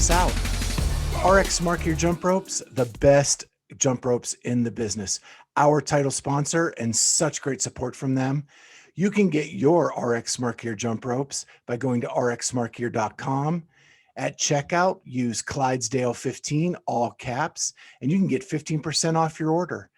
us out. RX Mark Your Jump Ropes, the best jump ropes in the business. Our title sponsor and such great support from them. You can get your RX Mark Your Jump Ropes by going to rxmarkgear.com. At checkout, use Clydesdale15, all caps, and you can get 15% off your order.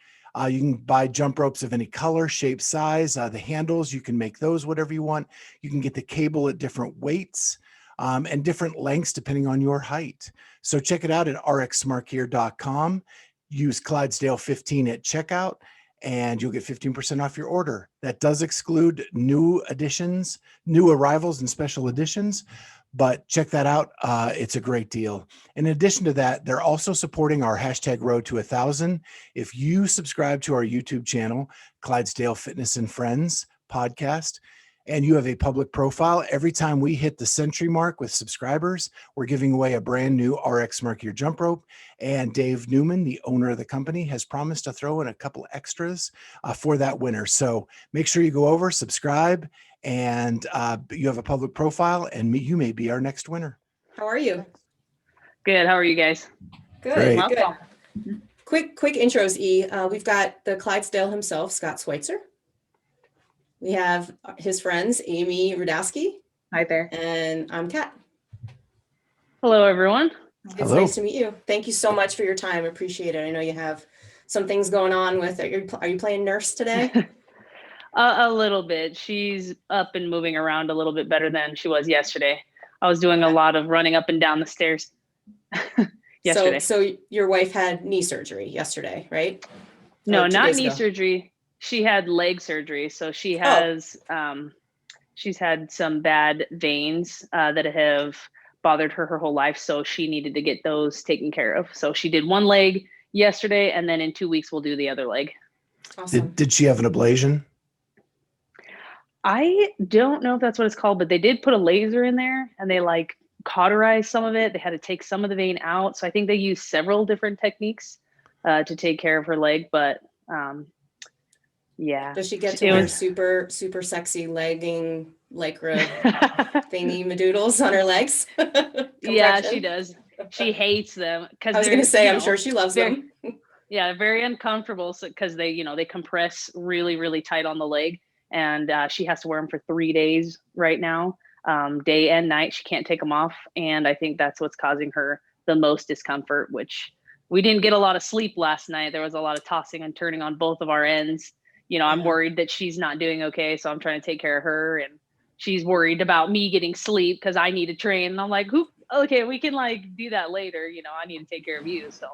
You can buy jump ropes of any color, shape, size. The handles, you can make those whatever you want. You can get the cable at different weights and different lengths depending on your height. So check it out at rxmarkgear.com. Use Clydesdale15 at checkout, and you'll get 15% off your order. That does exclude new additions, new arrivals, and special editions. But check that out. It's a great deal. In addition to that, they're also supporting our hashtag Road to 1,000. If you subscribe to our YouTube channel, Clydesdale Fitness and Friends podcast, and you have a public profile, every time we hit the century mark with subscribers, we're giving away a brand new RX Mark Your Jump Rope. And Dave Newman, the owner of the company, has promised to throw in a couple extras for that winner. So make sure you go over, subscribe, and you have a public profile, and you may be our next winner. How are you? Good. How are you guys? Good. Great. Good. Quick intros, E. We've got the Clydesdale himself, Scott Schweitzer. We have his friends, Amy Rudowski. Hi there. And I'm Kat. Hello, everyone. It's nice to meet you. Thank you so much for your time. Appreciate it. I know you have some things going on with it. Are you playing nurse today? A little bit. She's up and moving around a little bit better than she was yesterday. I was doing a lot of running up and down the stairs yesterday. So your wife had knee surgery yesterday, right? No, not knee surgery. She had leg surgery. So she has, she's had some bad veins that have bothered her whole life. So she needed to get those taken care of. So she did one leg yesterday, and then in 2 weeks, we'll do the other leg. Awesome. Did she have an ablation? I don't know if that's what it's called, but they did put a laser in there and they like cauterized some of it. They had to take some of the vein out. So I think they used several different techniques to take care of her leg, but yeah. Does she get to wear super sexy legging lycra thingy madoodles on her legs? Yeah, she does. She hates them because I was going to say, I'm sure she loves them. Yeah, very uncomfortable because they compress really, really tight on the leg, and she has to wear them for 3 days right now, day and night. She can't take them off, and I think that's what's causing her the most discomfort. Which we didn't get a lot of sleep last night. There was a lot of tossing and turning on both of our ends. I'm worried that she's not doing okay, so I'm trying to take care of her, and she's worried about me getting sleep because I need to train. And I'm like, okay, we can do that later. I need to take care of you. So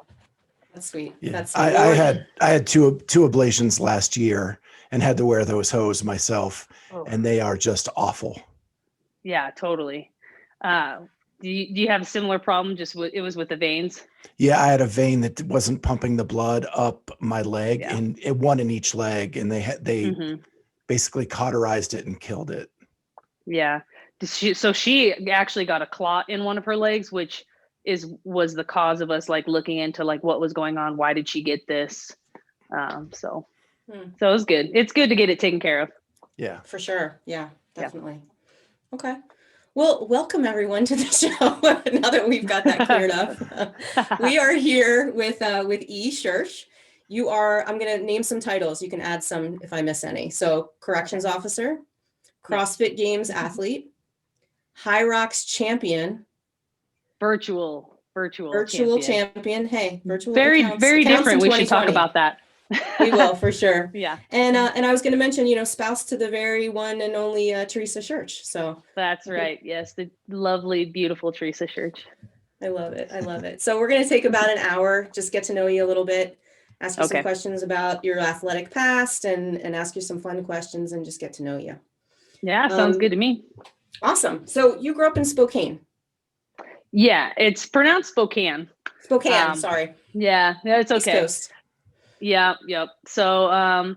that's sweet. Yeah. That's I had two ablations last year and had to wear those hose myself, and they are just awful. Yeah, totally. Do you have a similar problem? It was with the veins? Yeah, I had a vein that wasn't pumping the blood up my leg, and it one in each leg, and they basically cauterized it and killed it. Yeah. So she actually got a clot in one of her legs, which was the cause of us looking into what was going on. Why did she get this? So it was good. It's good to get it taken care of. Yeah, for sure. Yeah, definitely. Yeah. Okay. Well, welcome everyone to the show. Now that we've got that cleared up, we are here with E. Schuerch. I'm going to name some titles. You can add some if I miss any. So corrections officer, CrossFit Games athlete, Hyrox Champion, virtual champion. Hey, virtual very different. We should talk about that. We will, for sure. Yeah. And I was going to mention, spouse to the very one and only Teresa Schuerch. So that's right. Yes, the lovely, beautiful Teresa Schuerch. I love it. So we're going to take about an hour, just get to know you a little bit, ask you some questions about your athletic past, and ask you some fun questions and just get to know you. Yeah, sounds good to me. Awesome. So you grew up in Spokane. Yeah, it's pronounced Spokane. Sorry. Yeah, it's okay. East Coast. Yeah, yep. So,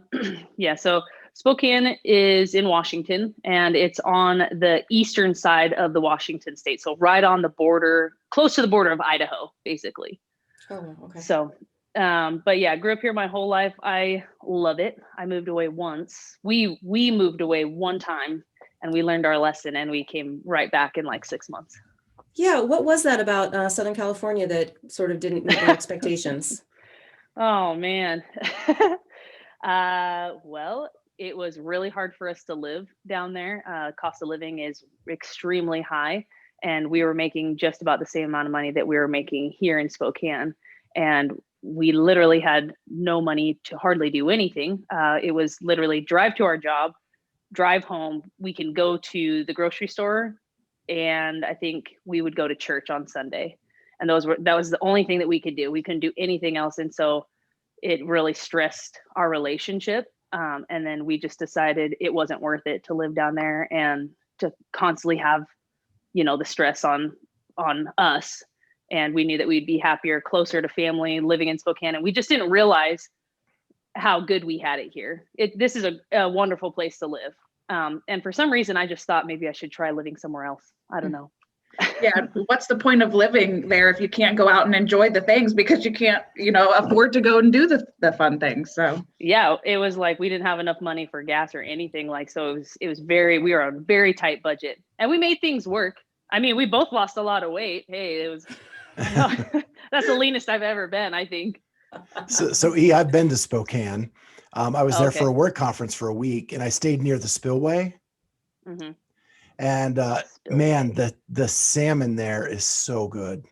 so Spokane is in Washington, and it's on the eastern side of the Washington state. So right on the border, close to the border of Idaho, basically. Oh, okay. So, but yeah, grew up here my whole life. I love it. I moved away once. We moved away one time, and we learned our lesson, and we came right back in 6 months. Yeah, what was that about Southern California that sort of didn't meet your expectations? Oh man. Well, it was really hard for us to live down there. Cost of living is extremely high, and we were making just about the same amount of money that we were making here in Spokane. And we literally had no money to hardly do anything. It was literally drive to our job, drive home. We can go to the grocery store, and I think we would go to church on Sunday. And that was the only thing that we could do. We couldn't do anything else. And so it really stressed our relationship. And then we just decided it wasn't worth it to live down there and to constantly have, the stress on us. And we knew that we'd be happier, closer to family, living in Spokane. And we just didn't realize how good we had it here. This is a wonderful place to live. And for some reason, I just thought maybe I should try living somewhere else. I don't know. Yeah, what's the point of living there if you can't go out and enjoy the things because you can't, afford to go and do the fun things. So yeah, it was like we didn't have enough money for gas or anything. So we were on a very tight budget, and we made things work. I mean, we both lost a lot of weight. Hey, it was that's the leanest I've ever been, I think. So I've been to Spokane. I was there Okay. for a work conference for a week, and I stayed near the spillway. Mm-hmm. And man, the salmon there is so good.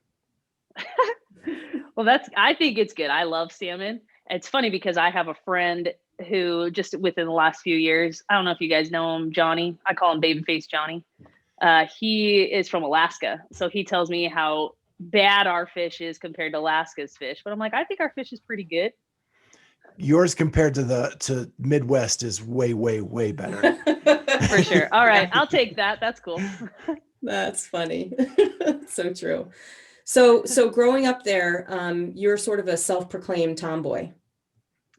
Well, I think it's good. I love salmon. It's funny because I have a friend who just within the last few years, I don't know if you guys know him, Johnny. I call him Babyface Johnny. He is from Alaska. So he tells me how bad our fish is compared to Alaska's fish. But I'm like, I think our fish is pretty good. Yours compared to Midwest is way, way, way better. For sure. All right. I'll take that. That's cool. That's funny. So true. So growing up there, you're sort of a self-proclaimed tomboy.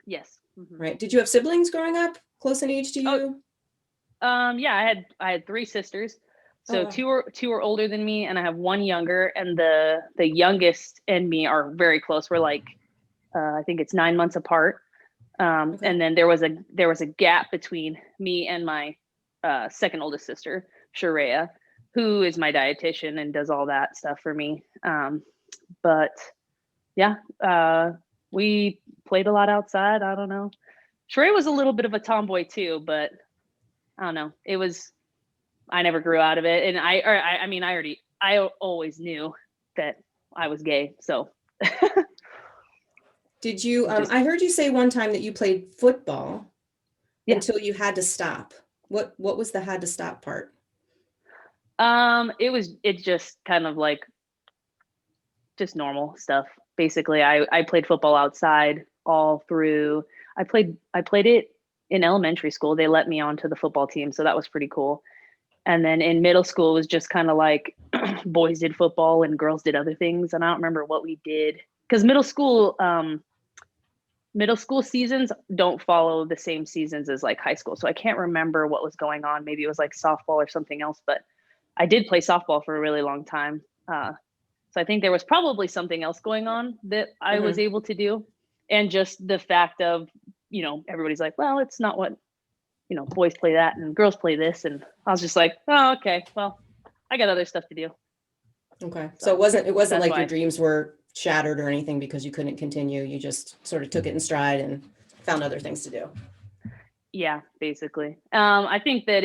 Yes. Mm-hmm. Right. Did you have siblings growing up close in age to you? Yeah, I had 3 sisters. So two are older than me, and I have one younger, and the youngest and me are very close. We're like, I think it's 9 months apart. And then there was a gap between me and my second oldest sister, Schuerch, who is my dietitian and does all that stuff for me. But yeah, we played a lot outside. I don't know. Schuerch was a little bit of a tomboy too, but I don't know. I never grew out of it. And I always knew that I was gay. So Did you, I heard you say one time that you played football until you had to stop. What was the had to stop part? It's just kind of like just normal stuff. Basically, I played football outside all through. I played it in elementary school. They let me onto the football team, so that was pretty cool. And then in middle school, it was just kind of like boys did football and girls did other things. And I don't remember what we did because middle school seasons don't follow the same seasons as like high school. So I can't remember what was going on. Maybe it was like softball or something else, but I did play softball for a really long time. So I think there was probably something else going on that I was able to do. And just the fact of, everybody's like, well, it's not what, boys play that and girls play this. And I was just like, oh, okay, well, I got other stuff to do. Okay. So it wasn't like why. your dreams were shattered or anything because you couldn't continue. You just sort of took it in stride and found other things to do. Yeah, basically. I think that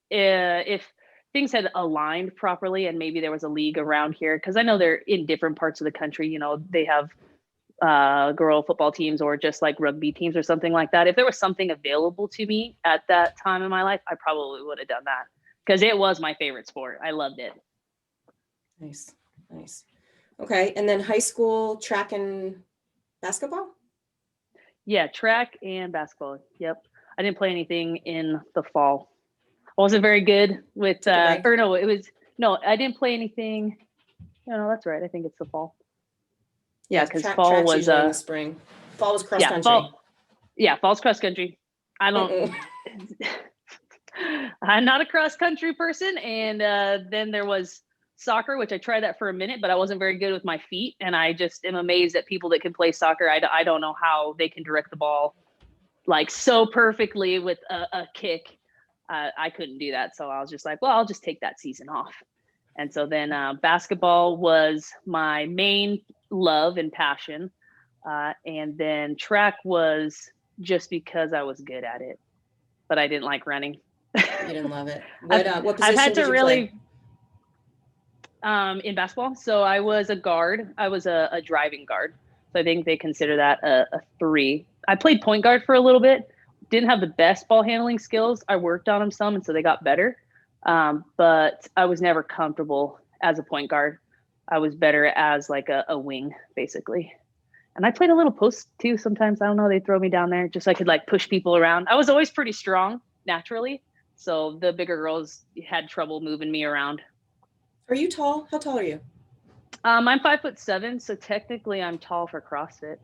if things had aligned properly and maybe there was a league around here, because I know they're in different parts of the country, they have girl football teams or just like rugby teams or something like that. If there was something available to me at that time in my life, I probably would have done that because it was my favorite sport. I loved it. Nice. Okay. And then high school track and basketball? Yeah, track and basketball. Yep. I didn't play anything in the fall. I wasn't very good with I didn't play anything. No, that's right. I think it's the fall. Yeah, because fall was in the spring. Fall was cross country. Fall's cross country. I'm not a cross country person. And then there was soccer, which I tried that for a minute, but I wasn't very good with my feet. And I just am amazed at people that can play soccer. I don't know how they can direct the ball like so perfectly with a kick. I couldn't do that. So I was just like, well, I'll just take that season off. And so then basketball was my main love and passion. And then track was just because I was good at it, but I didn't like running. You didn't love it. What position I've had did to you really play? In basketball. So I was a guard. I was a driving guard. So I think they consider that a 3. I played point guard for a little bit. Didn't have the best ball handling skills. I worked on them some, and so they got better. But I was never comfortable as a point guard. I was better as like a wing, basically. And I played a little post too sometimes. I don't know. They throw me down there just so I could like push people around. I was always pretty strong naturally. So the bigger girls had trouble moving me around. Are you tall? How tall are you? I'm 5'7", so technically I'm tall for CrossFit.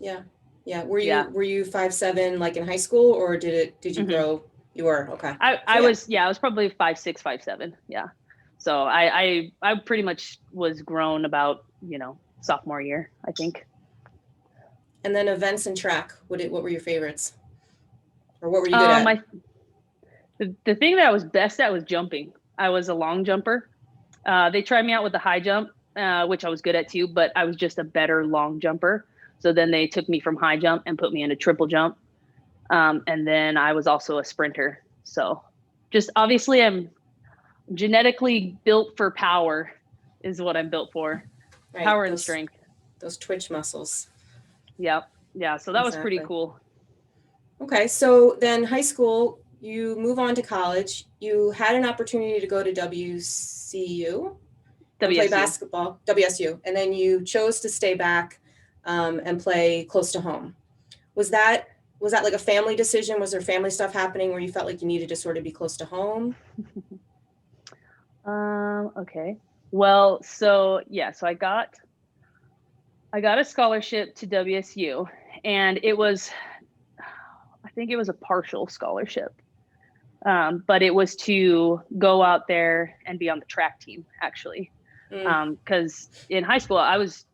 Yeah. Yeah. Were you 5'7" like in high school, or did you grow? You were, okay. I was probably 5'6", 5'7". Yeah. So I pretty much was grown about, sophomore year, I think. And then events and track, what were your favorites? Or what were you good at? The thing that I was best at was jumping. I was a long jumper. They tried me out with the high jump, which I was good at too, but I was just a better long jumper. So then they took me from high jump and put me into triple jump. And then I was also a sprinter. So just obviously I'm genetically built for power is what I'm built for. Right. Power and strength. Those twitch muscles. Yep. Yeah. So that was pretty cool. Okay. So then high school, you move on to college. You had an opportunity to go to WCU. Play basketball, WSU. And then you chose to stay back and play close to home. Was that like a family decision? Was there family stuff happening where you felt like you needed to sort of be close to home? Okay. Well, so I got a scholarship to WSU, and I think it was a partial scholarship. But it was to go out there and be on the track team, actually. Because in high school, I was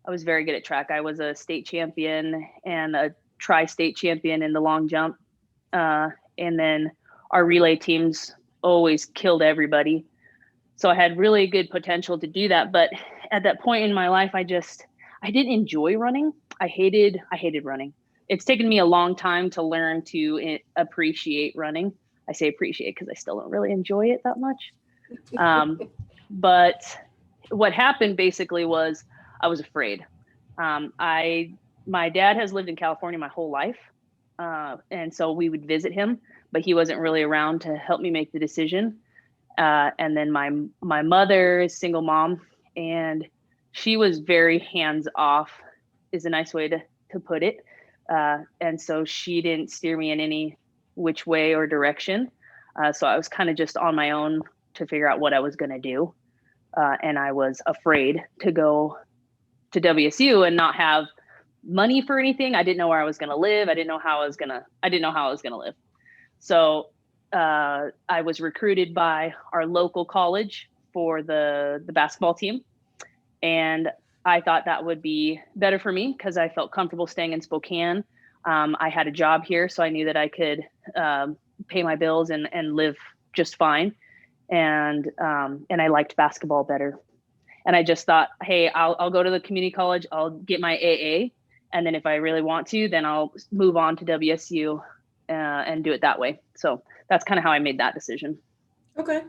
very good at track. I was a state champion and a tri-state champion in the long jump. And then our relay teams always killed everybody. So I had really good potential to do that. But at that point in my life, I didn't enjoy running. I hated running. It's taken me a long time to learn to appreciate running. I say appreciate because I still don't really enjoy it that much. But what happened basically was I was afraid. My dad has lived in California my whole life. And so we would visit him, but he wasn't really around to help me make the decision. And then my mother is single mom, and she was very hands off is a nice way to put it. And so she didn't steer me in any which way or direction. So I was kind of just on my own to figure out what I was going to do. And I was afraid to go to WSU and not have money for anything. I didn't know where I was going to live. I didn't know how I was going to live. So I was recruited by our local college for the basketball team. And I thought that would be better for me because I felt comfortable staying in Spokane. I had a job here, so I knew that I could pay my bills and live just fine. And I liked basketball better. And I just thought, hey, I'll go to the community college. I'll get my AA. And then if I really want to, then I'll move on to WSU and do it that way. So that's kind of how I made that decision. Okay.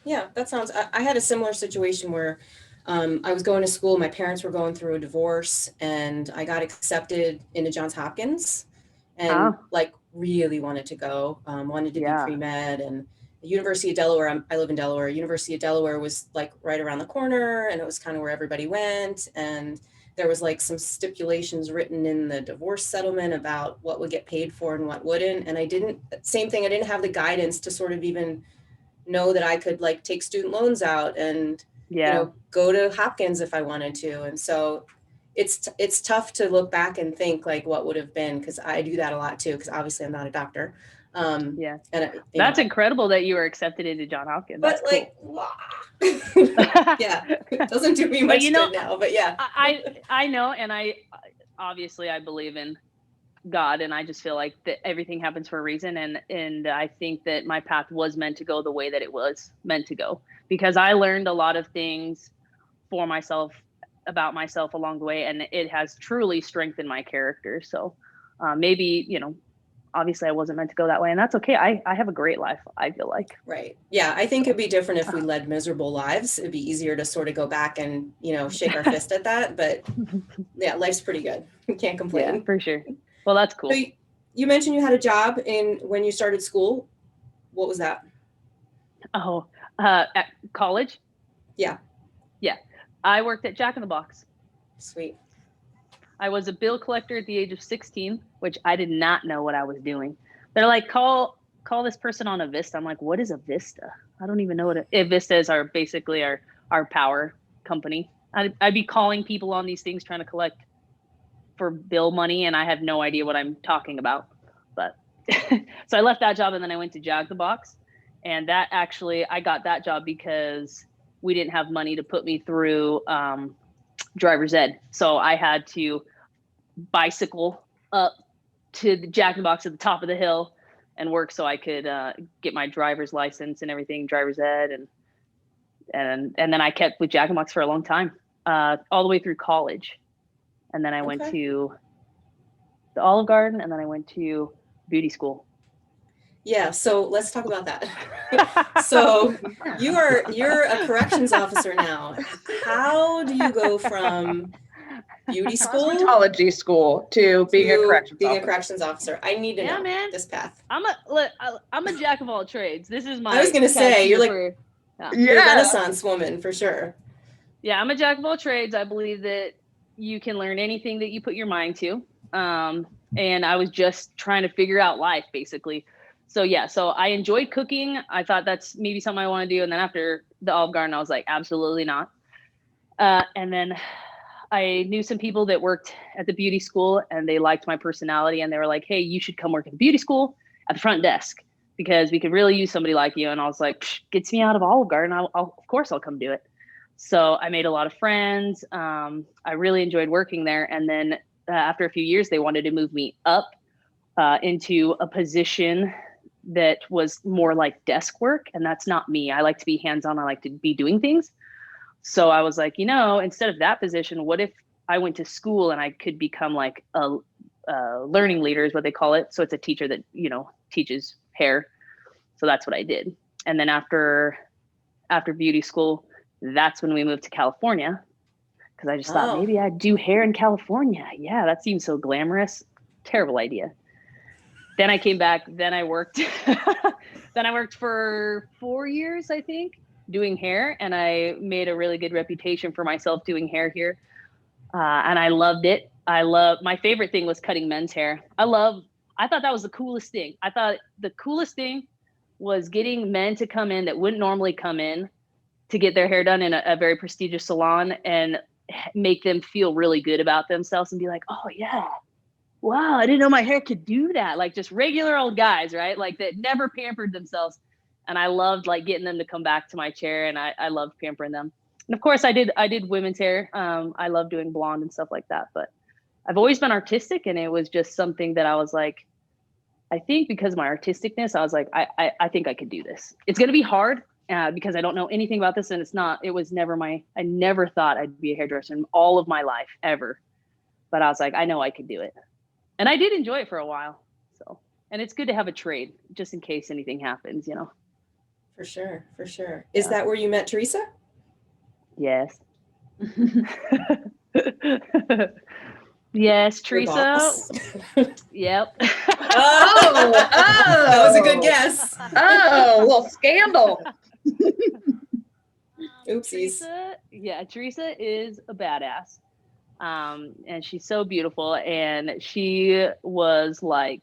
Yeah, that sounds, I had a similar situation where I was going to school. My parents were going through a divorce, and I got accepted into Johns Hopkins and like really wanted to go, wanted to be pre-med. And the University of Delaware, I live in Delaware, University of Delaware was like right around the corner, and it was kind of where everybody went. And there was like some stipulations written in the divorce settlement about what would get paid for and what wouldn't. And I didn't have the guidance to sort of even know that I could like take student loans out and go to Hopkins if I wanted to. And so it's tough to look back and think like what would have been, because I do that a lot too, because obviously I'm not a doctor. And that's incredible that you were accepted into Johns Hopkins. But that's like, cool. it doesn't do me much good now. But yeah, I know, and I believe in God, and I just feel like that everything happens for a reason. And I think that my path was meant to go the way that it was meant to go, because I learned a lot of things for myself, about myself along the way, and it has truly strengthened my character. So maybe, obviously I wasn't meant to go that way, and that's okay. I have a great life, I feel like. Right. Yeah. I think it'd be different if we led miserable lives. It'd be easier to sort of go back and, shake our fist at that. But yeah, life's pretty good. We can't complain. Yeah, for sure. Well, that's cool. So you mentioned you had a job when you started school. What was that? Oh, at college? Yeah. Yeah. I worked at Jack in the Box. Sweet. I was a bill collector at the age of 16, which I did not know what I was doing. They're like, call this person on a Vista. I'm like, what is a Vista? I don't even know what Vistas are. Basically our power company. I'd be calling people on these things trying to collect for bill money, and I have no idea what I'm talking about. But so I left that job, and then I went to Jack the Box, and that actually I got that job because we didn't have money to put me through driver's ed. So I had to bicycle up to the Jack in the Box at the top of the hill and work so I could get my driver's license and everything, driver's ed, and then I kept with Jack in the Box for a long time, all the way through college. And then I went to the Olive Garden, and then I went to beauty school. Yeah, so let's talk about that. So you're a corrections officer now. How do you go from beauty school, cosmetology school, to being a corrections officer? I need to know man. this path. I'm a jack of all trades. This is my. I was gonna say you're like you're a Yeah. Renaissance woman for sure. Yeah, I'm a jack of all trades. I believe that you can learn anything that you put your mind to. And I was just trying to figure out life, basically. So yeah, so I enjoyed cooking. I thought that's maybe something I want to do. And then after the Olive Garden, I was like, absolutely not. And then I knew some people that worked at the beauty school, and they liked my personality, and they were like, hey, you should come work at the beauty school at the front desk, because we could really use somebody like you. And I was like, gets me out of Olive Garden. Of course I'll come do it. So I made a lot of friends. I really enjoyed working there. And then after a few years, they wanted to move me up into a position that was more like desk work. And that's not me. I like to be hands-on. I like to be doing things. So I was like, instead of that position, what if I went to school and I could become like a learning leader is what they call it. So it's a teacher that, teaches hair. So that's what I did. And then after beauty school, that's when we moved to California, because I just thought maybe I'd do hair in California. Yeah, that seems so glamorous. Terrible idea. Then I came back. Then I worked. Then I worked for 4 years, I think, doing hair, and I made a really good reputation for myself doing hair here, and I loved it. My favorite thing was cutting men's hair. I thought that was the coolest thing. I thought the coolest thing was getting men to come in that wouldn't normally come in to get their hair done in a very prestigious salon, and make them feel really good about themselves and be like, oh yeah, wow, I didn't know my hair could do that. Like just regular old guys, right? Like that never pampered themselves. And I loved like getting them to come back to my chair, and I loved pampering them. And of course I did women's hair. I love doing blonde and stuff like that, but I've always been artistic, and it was just something that I was like, I think because of my artisticness, I was like, I think I could do this. It's going to be hard. Because I don't know anything about this, and I never thought I'd be a hairdresser in all of my life, ever. But I was like, I know I could do it. And I did enjoy it for a while. So, and it's good to have a trade just in case anything happens, For sure. Is that where you met Teresa? Yes. Yes, Teresa. Yep. Oh, that was a good guess. Oh, a little scandal. Oopsies. Teresa is a badass. And she's so beautiful. And she was like,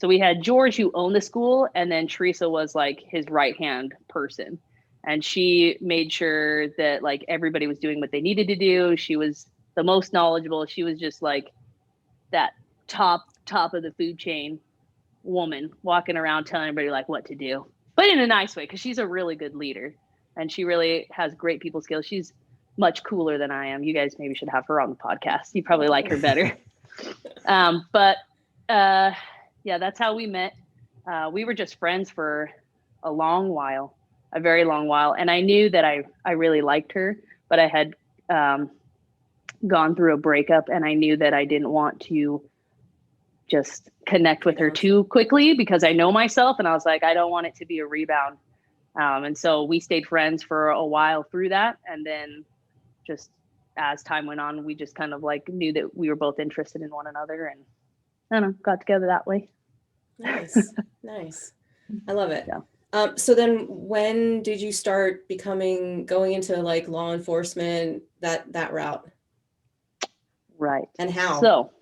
so we had George, who owned the school, and then Teresa was like his right-hand person. And she made sure that like everybody was doing what they needed to do. She was the most knowledgeable. She was just like that top of the food chain woman walking around telling everybody like what to do, but in a nice way, because she's a really good leader, and she really has great people skills. She's much cooler than I am. You guys maybe should have her on the podcast. You probably like her better. But Yeah, that's how we met. We were just friends for a long while, a very long while. And I knew that I really liked her, but I had gone through a breakup, and I knew that I didn't want to just connect with her too quickly, because I know myself, and I was like, I don't want it to be a rebound. And so we stayed friends for a while through that. And then just as time went on, we just kind of like knew that we were both interested in one another, and I don't know, got together that way. Nice. Nice. I love it. Yeah. So then when did you start going into like law enforcement, that route? Right. And how? So,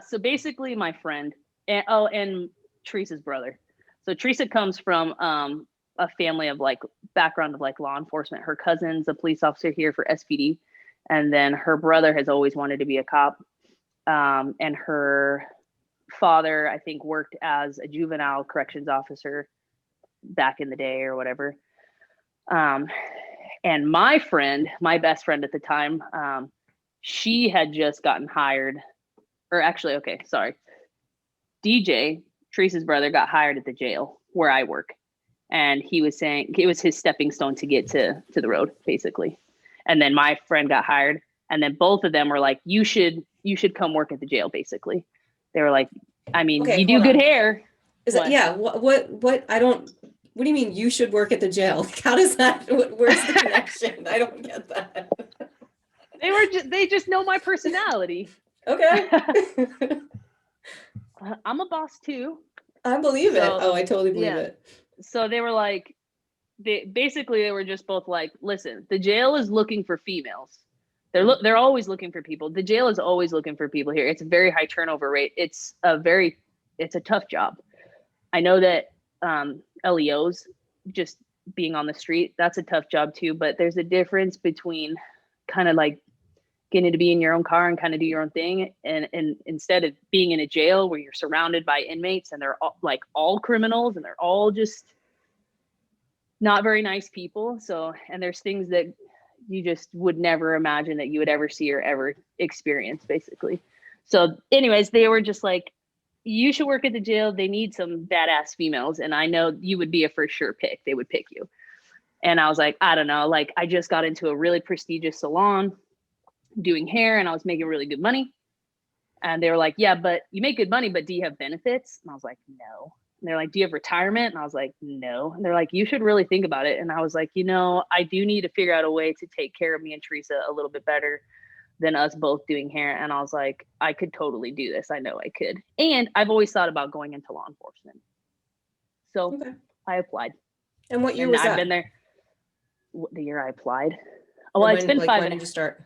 so basically my friend, and Teresa's brother. So Teresa comes from a family of like background of like law enforcement. Her cousin's a police officer here for SPD. And then her brother has always wanted to be a cop. And her father, I think, worked as a juvenile corrections officer back in the day or whatever. And my friend, my best friend at the time, she had just gotten hired, or actually, okay, sorry. DJ, Teresa's brother, got hired at the jail where I work. And he was saying it was his stepping stone to get to the road, basically. And then my friend got hired. And then both of them were like, you should come work at the jail, basically. They were like, I mean, Okay, you do good hair. Is that, yeah, what, I don't, what do you mean you should work at the jail? How does that, where's the connection? I don't get that. They just know my personality. Okay. I'm a boss too. I believe it. Oh, I totally believe it. So they were like, they were just both like, listen, the jail is looking for females. They're always looking for people. The jail is always looking for people here. It's a very high turnover rate. It's a tough job. I know that LEOs, just being on the street, that's a tough job too. But there's a difference between kind of like getting to be in your own car and kind of do your own thing, and instead of being in a jail where you're surrounded by inmates and they're all criminals and they're all just not very nice people. So, and there's things that you just would never imagine that you would ever see or ever experience, basically. So anyways, they were just like, you should work at the jail. They need some badass females. And I know you would be a for sure pick. They would pick you. And I was like, I don't know. Like, I just got into a really prestigious salon doing hair, and I was making really good money. And they were like, yeah, but you make good money, but do you have benefits? And I was like, no. And they're like, do you have retirement? And I was like, no. And they're like, you should really think about it. And I was like, I do need to figure out a way to take care of me and Teresa a little bit better than us both doing hair. And I was like, I could totally do this. I know I could. And I've always thought about going into law enforcement. So I applied. And what year was that? I've been there. The year I applied? Oh, well, it's been 5 When did you start?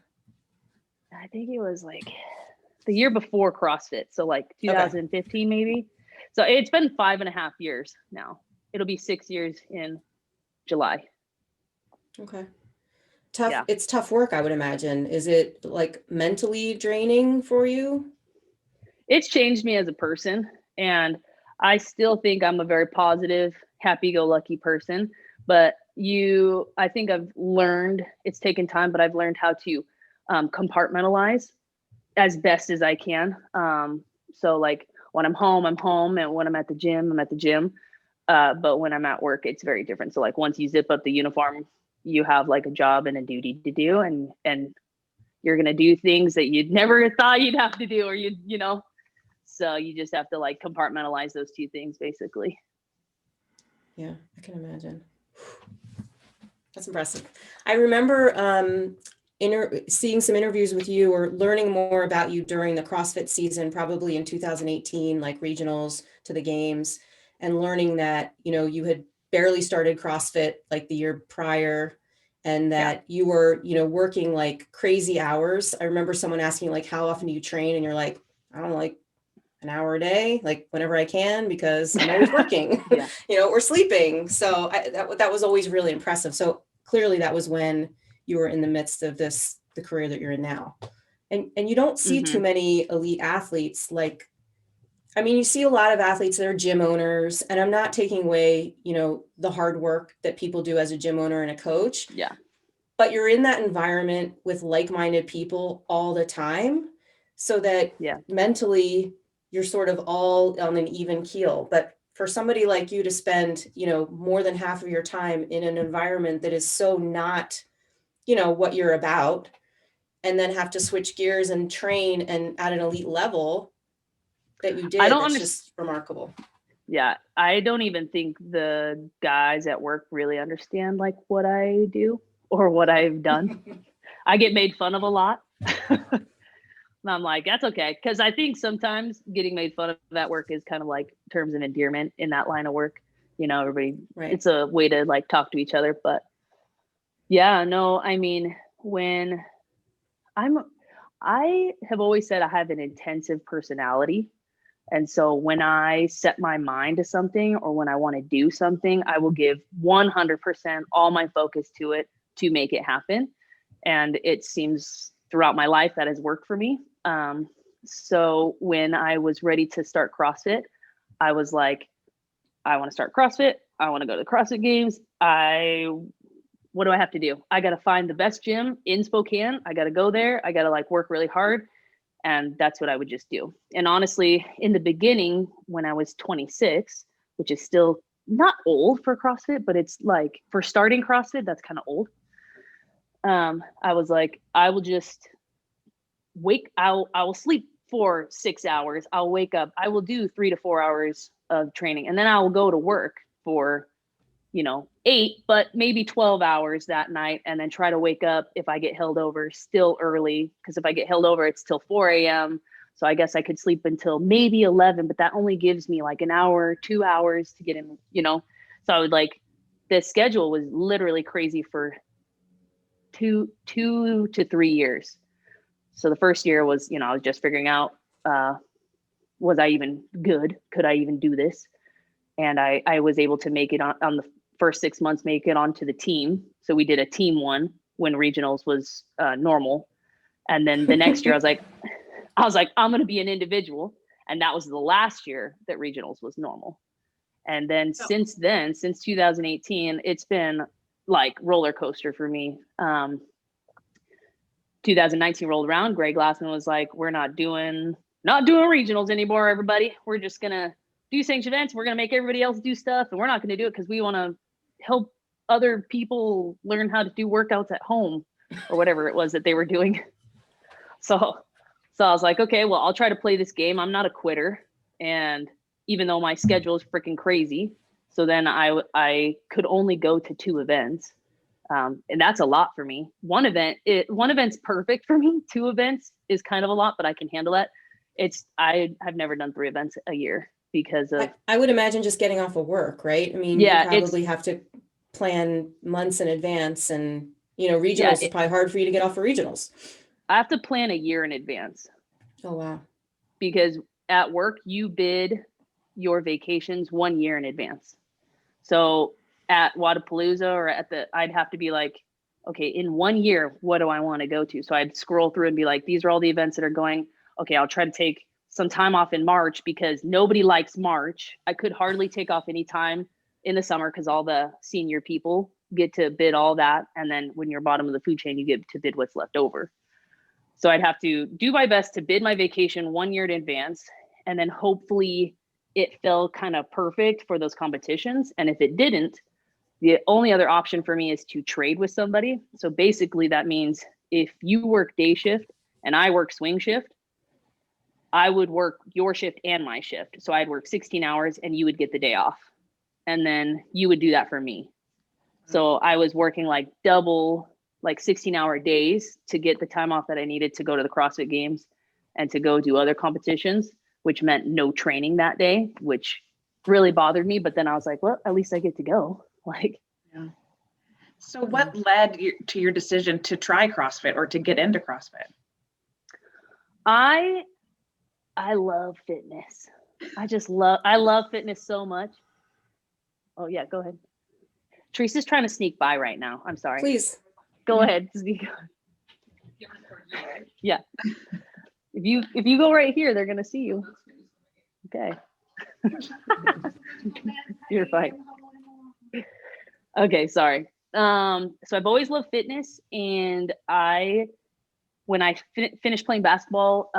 I think it was like the year before CrossFit. So like 2015, maybe. So it's been 5.5 years now. It'll be 6 years in July. Okay. Tough. Yeah. It's tough work, I would imagine. Is it like mentally draining for you? It's changed me as a person. And I still think I'm a very positive, happy-go-lucky person. But I think I've learned, it's taken time, but I've learned how to compartmentalize as best as I can. So like when I'm home, and when I'm at the gym, I'm at the gym. But when I'm at work, it's very different. So like once you zip up the uniform, you have like a job and a duty to do, and you're gonna do things that you'd never thought you'd have to do, or you know. So you just have to like compartmentalize those two things, basically. Yeah, I can imagine. That's impressive. I remember seeing some interviews with you or learning more about you during the CrossFit season, probably in 2018, like regionals to the games, and learning that, you had barely started CrossFit like the year prior, and that you were, working like crazy hours. I remember someone asking like, how often do you train? And you're like, I don't know, like an hour a day, like whenever I can, because I'm always working, or sleeping. So that was always really impressive. So clearly that was when you were in the midst of the career that you're in now. And you don't see too many elite athletes. Like, I mean, you see a lot of athletes that are gym owners, and I'm not taking away, the hard work that people do as a gym owner and a coach. Yeah. But you're in that environment with like-minded people all the time. so that mentally you're sort of all on an even keel. But for somebody like you to spend, more than half of your time in an environment that is so not, what you're about, and then have to switch gears and train and at an elite level that you did, that's just remarkable. Yeah, I don't even think the guys at work really understand like what I do or what I've done. I get made fun of a lot. And I'm like, that's okay. Because I think sometimes getting made fun of at work is kind of like terms of endearment in that line of work. Everybody, It's a way to like talk to each other. But yeah, no, I mean, I have always said I have an intensive personality. And so when I set my mind to something or when I want to do something, I will give 100% all my focus to it to make it happen. And it seems throughout my life that has worked for me. So when I was ready to start CrossFit, I was like, I want to start CrossFit. I want to go to the CrossFit Games. What do I have to do? I got to find the best gym in Spokane. I got to go there. I got to like work really hard. And that's what I would just do. And honestly, in the beginning, when I was 26, which is still not old for CrossFit, but it's like for starting CrossFit, that's kind of old. I was like, I will just I will sleep for 6 hours. I'll wake up. I will do 3 to 4 hours of training. And then I will go to work for, 8, but maybe 12 hours that night. And then try to wake up if I get held over still early. Because if I get held over, it's till 4 a.m. So I guess I could sleep until maybe 11, but that only gives me like an hour, 2 hours to get in, So I would the schedule was literally crazy for 2 to 3 years. So the first year was, I was just figuring out, was I even good? Could I even do this? And I was able to make it on the first 6 months, make it onto the team. So we did a team one when regionals was normal. And then the next year I was like, I'm going to be an individual. And that was the last year that regionals was normal. And then since 2018, it's been like roller coaster for me. 2019 rolled around. Greg Glassman was like, we're not doing regionals anymore, everybody. We're just going to do sanctioned events. We're going to make everybody else do stuff. And we're not going to do it because we want to help other people learn how to do workouts at home or whatever it was that they were doing. So I was like, okay, well, I'll try to play this game. I'm not a quitter. And even though my schedule is freaking crazy, so then I could only go to 2 events. And that's a lot for me. One event's perfect for me. 2 events is kind of a lot, but I can handle that. I have never done 3 events a year because of. I would imagine just getting off of work, right? I mean, you probably have to plan months in advance, and regionals is probably hard for you to get off of regionals. I have to plan a year in advance. Oh, wow. Because at work, you bid your vacations 1 year in advance. So at Wadapalooza or I'd have to be like, okay, in 1 year, what do I want to go to? So I'd scroll through and be like, these are all the events that are going. Okay, I'll try to take some time off in March because nobody likes March. I could hardly take off any time in the summer because all the senior people get to bid all that. And then when you're bottom of the food chain, you get to bid what's left over. So I'd have to do my best to bid my vacation 1 year in advance. And then hopefully it fell kind of perfect for those competitions. And if it didn't, the only other option for me is to trade with somebody. So basically that means if you work day shift and I work swing shift, I would work your shift and my shift. So I'd work 16 hours and you would get the day off. And then you would do that for me. So I was working like double, like 16-hour days to get the time off that I needed to go to the CrossFit Games and to go do other competitions, which meant no training that day, which really bothered me. But then I was like, well, at least I get to go. Yeah. So what led you to your decision to try CrossFit or to get into CrossFit? I love fitness. I love fitness so much. Oh yeah, go ahead. Teresa's trying to sneak by right now. I'm sorry. Please. Go ahead. Yeah. If you go right here, they're gonna see you. Okay. You're fine. Okay, sorry. So I've always loved fitness, and I when I finished playing basketball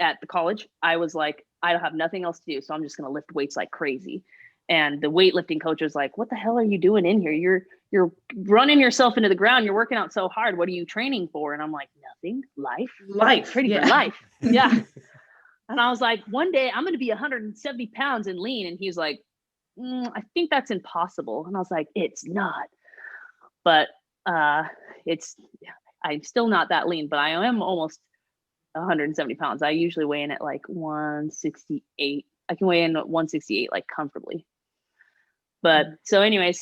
at the college, I was like, I don't have nothing else to do, so I'm just going to lift weights like crazy. And the weightlifting coach was like, what the hell are you doing in here? You're running yourself into the ground. You're working out so hard. What are you training for? And I'm like, nothing. Life. Training for life. Yeah. And I was like, one day I'm going to be 170 pounds and lean. And he's like, I think that's impossible. And I was like, it's not. But I'm still not that lean, but I am almost 170 pounds. I usually weigh in at like 168. I can weigh in at 168 like comfortably. But so anyway,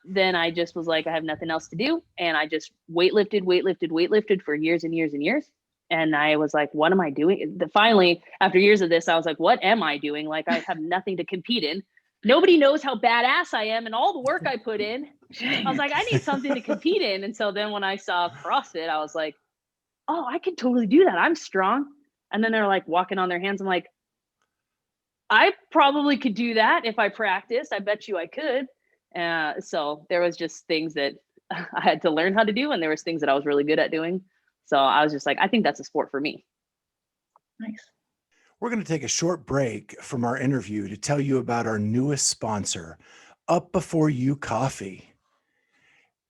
then I just was like, I have nothing else to do. And I just weightlifted for years and years and years. And I was like, what am I doing? Finally, after years of this, I was like, what am I doing? Like, I have nothing to compete in. Nobody knows how badass I am and all the work I put in. I was like, I need something to compete in. And so then when I saw CrossFit, I was like, oh, I could totally do that. I'm strong. And then they're like walking on their hands. I'm like, I probably could do that if I practiced. I bet you I could. So there was just things that I had to learn how to do. And there was things that I was really good at doing. So I was just like, I think that's a sport for me. Nice. We're going to take a short break from our interview to tell you about our newest sponsor, Up Before You Coffee.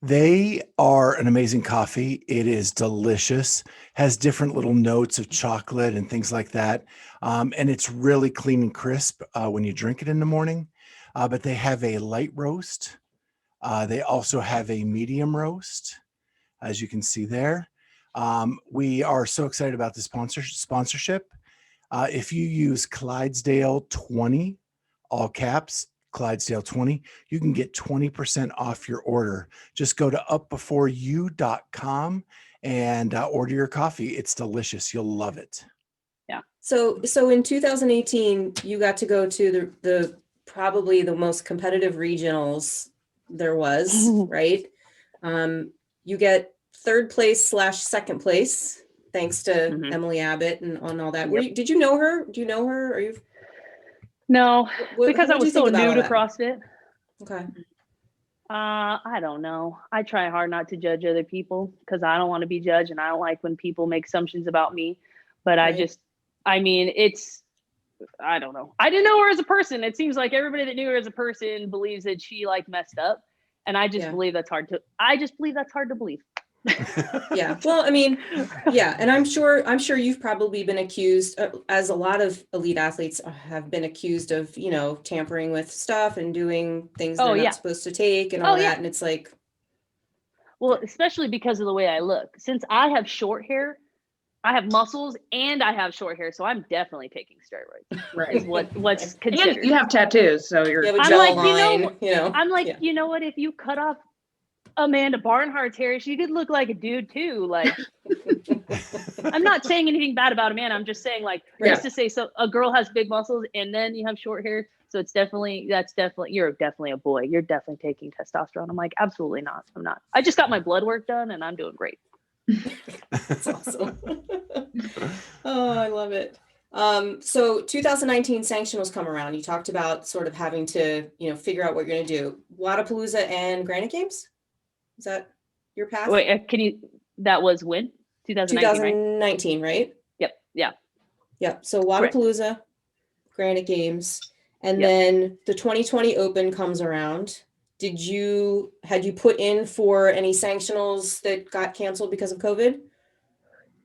They are an amazing coffee. It is delicious, has different little notes of chocolate and things like that. And it's really clean and crisp when you drink it in the morning. But they have a light roast. They also have a medium roast, as you can see there. We are so excited about this sponsorship. If you use Clydesdale 20, all caps, Clydesdale 20, you can get 20% off your order. Just go to upbeforeyou.com and order your coffee. It's delicious. You'll love it. Yeah. So in 2018, you got to go to the probably the most competitive regionals there was, right? You get third place / second place, thanks to Emily Abbott and on all that. Yep. Did you know her? Do you know her? Are you? No, because I was so new to CrossFit. Okay. I don't know. I try hard not to judge other people because I don't want to be judged, and I don't like when people make assumptions about me. But right. I don't know. I didn't know her as a person. It seems like everybody that knew her as a person believes that she like messed up. And I just believe that's hard to believe. Yeah. Well, I mean, yeah. And I'm sure you've probably been accused, as a lot of elite athletes have been accused of, tampering with stuff and doing things they're not supposed to take and all that. Yeah. And it's like. Well, especially because of the way I look. Since I have short hair, I have muscles and I have short hair. So I'm definitely taking steroids. Right. Is what's considered. And you have tattoos. So you're. I'm like, you know what? If you cut off Amanda Barnhart's hair, she could look like a dude too. Like, I'm not saying anything bad about Amanda. I'm just saying, just to say, so a girl has big muscles and then you have short hair. So you're definitely a boy. You're definitely taking testosterone. I'm like, absolutely not. I'm not. I just got my blood work done and I'm doing great. That's awesome. Oh, I love it. So 2019 sanctionals come around. You talked about sort of having to, figure out what you're going to do. Wodapalooza and Granite Games? Is that your path? Wait, that was when? 2019, right? Yep. Yeah. Yep. So Wodapalooza, Granite Games, and then the 2020 Open comes around. Had you put in for any sanctionals that got canceled because of COVID?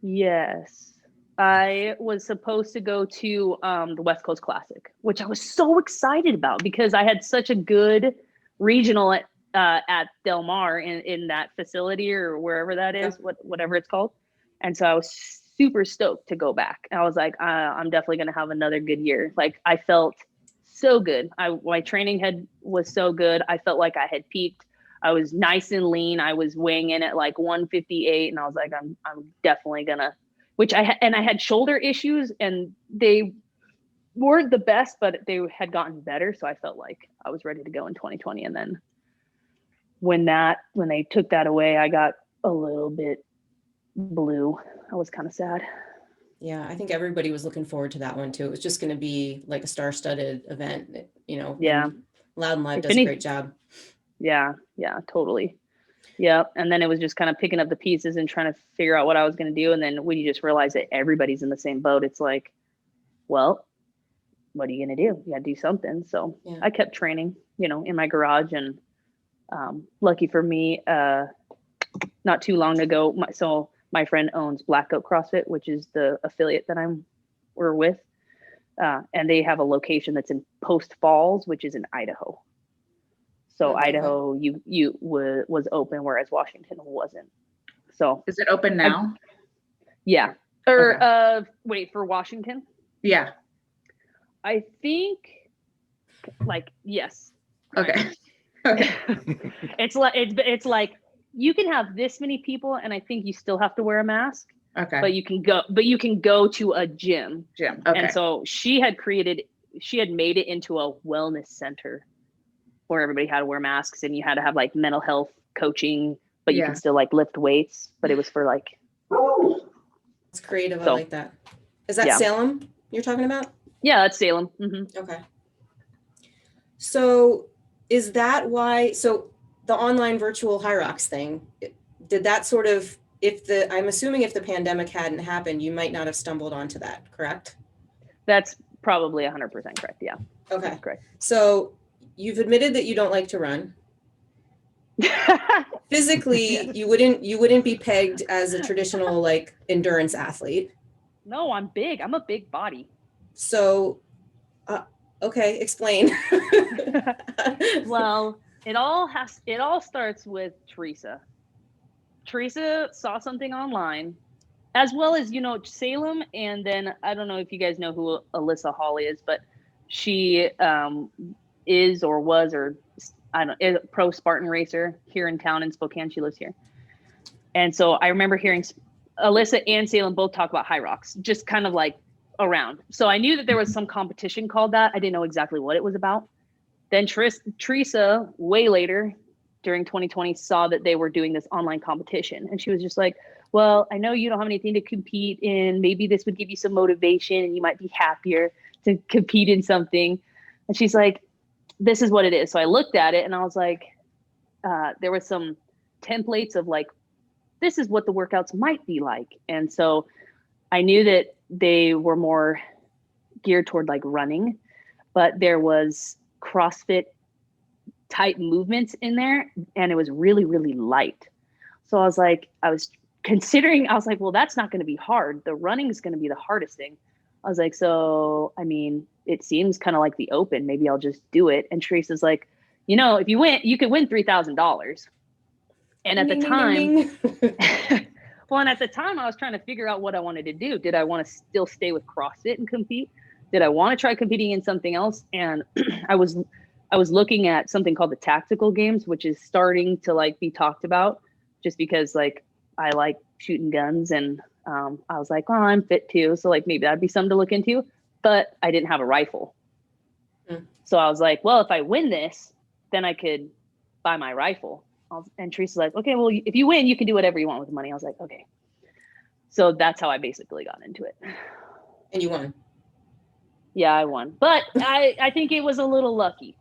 Yes. I was supposed to go to the West Coast Classic, which I was so excited about because I had such a good regional at Del Mar in that facility or wherever that is, whatever it's called. And so I was super stoked to go back. I was like, I'm definitely going to have another good year. Like, I felt so good. My training was so good. I felt like I had peaked. I was nice and lean. I was weighing in at like 158 and I was like, I'm definitely gonna, I had shoulder issues and they weren't the best, but they had gotten better. So I felt like I was ready to go in 2020. And then when they took that away, I got a little bit blue. I was kind of sad. Yeah, I think everybody was looking forward to that one too. It was just going to be like a star-studded event, Yeah. Loud and Live does a great job. Yeah, totally. Yeah. And then it was just kind of picking up the pieces and trying to figure out what I was going to do. And then when you just realize that everybody's in the same boat, it's like, well, what are you going to do? You got to do something. So Yeah. I kept training, in my garage. And lucky for me, not too long ago, my friend owns Black Goat CrossFit, which is the affiliate that we're with. And they have a location that's in Post Falls, which is in Idaho. So Okay. Idaho, was open, whereas Washington wasn't. So Is it open now? yeah. Or wait, for Washington? Yeah. I think yes. Okay. Okay. It's like you can have this many people, and I think you still have to wear a mask. Okay. But you can go to a gym. Gym. Okay. And so she had made it into a wellness center where everybody had to wear masks and you had to have like mental health coaching, but you can still like lift weights, but it was for like. It's creative. I like that. Is that Salem you're talking about? Yeah, that's Salem. Mm-hmm. Okay. So is that why, so the online virtual Hyrox thing, did that sort of, I'm assuming if the pandemic hadn't happened, you might not have stumbled onto that, correct? That's probably 100% correct. Yeah. Okay. That's correct. So you've admitted that you don't like to run. Physically, you wouldn't be pegged as a traditional like endurance athlete. No, I'm big. I'm a big body. So, okay, explain. Well, it all starts with Teresa. Teresa saw something online, as well as, Salem. And then I don't know if you guys know who Alyssa Hawley is, but she is or was, or I don't know, is a pro Spartan racer here in town in Spokane. She lives here. And so I remember hearing Alyssa and Salem both talk about Hyrox, just kind of like around. So I knew that there was some competition called that. I didn't know exactly what it was about. Then Teresa, way later during 2020, saw that they were doing this online competition. And she was just like, well, I know you don't have anything to compete in. Maybe this would give you some motivation and you might be happier to compete in something. And she's like, this is what it is. So I looked at it and I was like, there were some templates of like, this is what the workouts might be like. And so I knew that they were more geared toward like running, but there was CrossFit type movements in there and it was really, really light. So I was like, I was like, well, that's not going to be hard. The running is going to be the hardest thing. I was like, so, I mean, it seems kind of like the open. Maybe I'll just do it. And Teresa's like, if you win, you could win $3,000. And at the time, well, and at the time I was trying to figure out what I wanted to do. Did I want to still stay with CrossFit and compete? Did I want to try competing in something else? And I was looking at something called the Tactical Games, which is starting to like be talked about just because like I like shooting guns and I was like, well, I'm fit too. So like maybe that'd be something to look into, but I didn't have a rifle. So I was like, well, if I win this, then I could buy my rifle. And Teresa's like, okay, well, if you win, you can do whatever you want with the money. I was like, okay. So that's how I basically got into it. And you won. Yeah, I won. But I think it was a little lucky.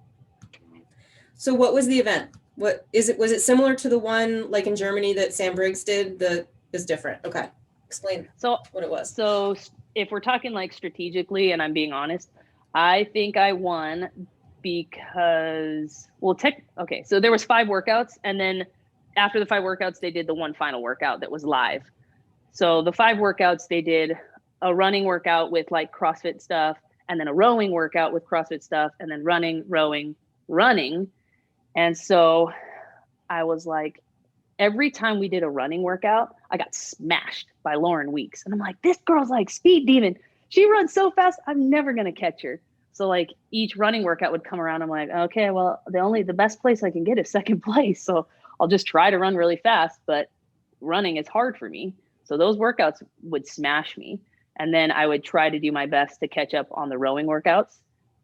So what was the event? Was it similar to the one like in Germany that Sam Briggs did? Is different. Okay. Explain what it was. So if we're talking like strategically, and I'm being honest, I think I won because, okay, so there was 5 workouts, and then after the 5 workouts, they did the one final workout that was live. So the 5 workouts, they did a running workout with like CrossFit stuff, and then a rowing workout with CrossFit stuff, and then running, rowing, running. And so I was like, every time we did a running workout, I got smashed by Lauren Weeks. And I'm like, this girl's like speed demon. She runs so fast, I'm never going to catch her. So like each running workout would come around. I'm like, okay, well, the best place I can get is second place. So I'll just try to run really fast, but running is hard for me. So those workouts would smash me. And then I would try to do my best to catch up on the rowing workouts.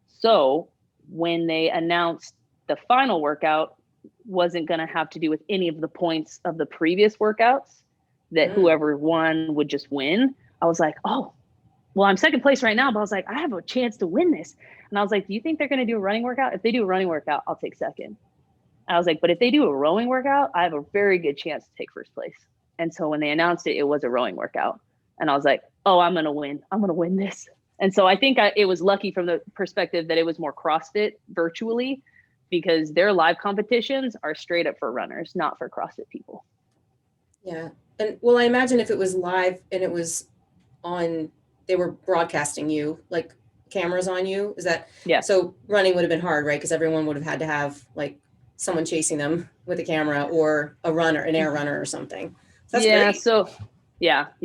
So when they announced the final workout wasn't going to have to do with any of the points of the previous workouts, that whoever won would just win, I was like, oh, well, I'm second place right now, but I was like, I have a chance to win this. And I was like, do you think they're going to do a running workout? If they do a running workout, I'll take second. I was like, but if they do a rowing workout, I have a very good chance to take first place. And so when they announced it, it was a rowing workout. And I was like, oh, I'm going to win. I'm going to win this. And so I think it was lucky from the perspective that it was more CrossFit virtually, because their live competitions are straight up for runners, not for CrossFit people. Yeah. And well, I imagine if it was live and it was on, they were broadcasting you, like cameras on you, is that, yeah. So running would have been hard, right? Because everyone would have had to have like someone chasing them with a camera, or a runner, an air runner or something. So that's yeah. great. So yep.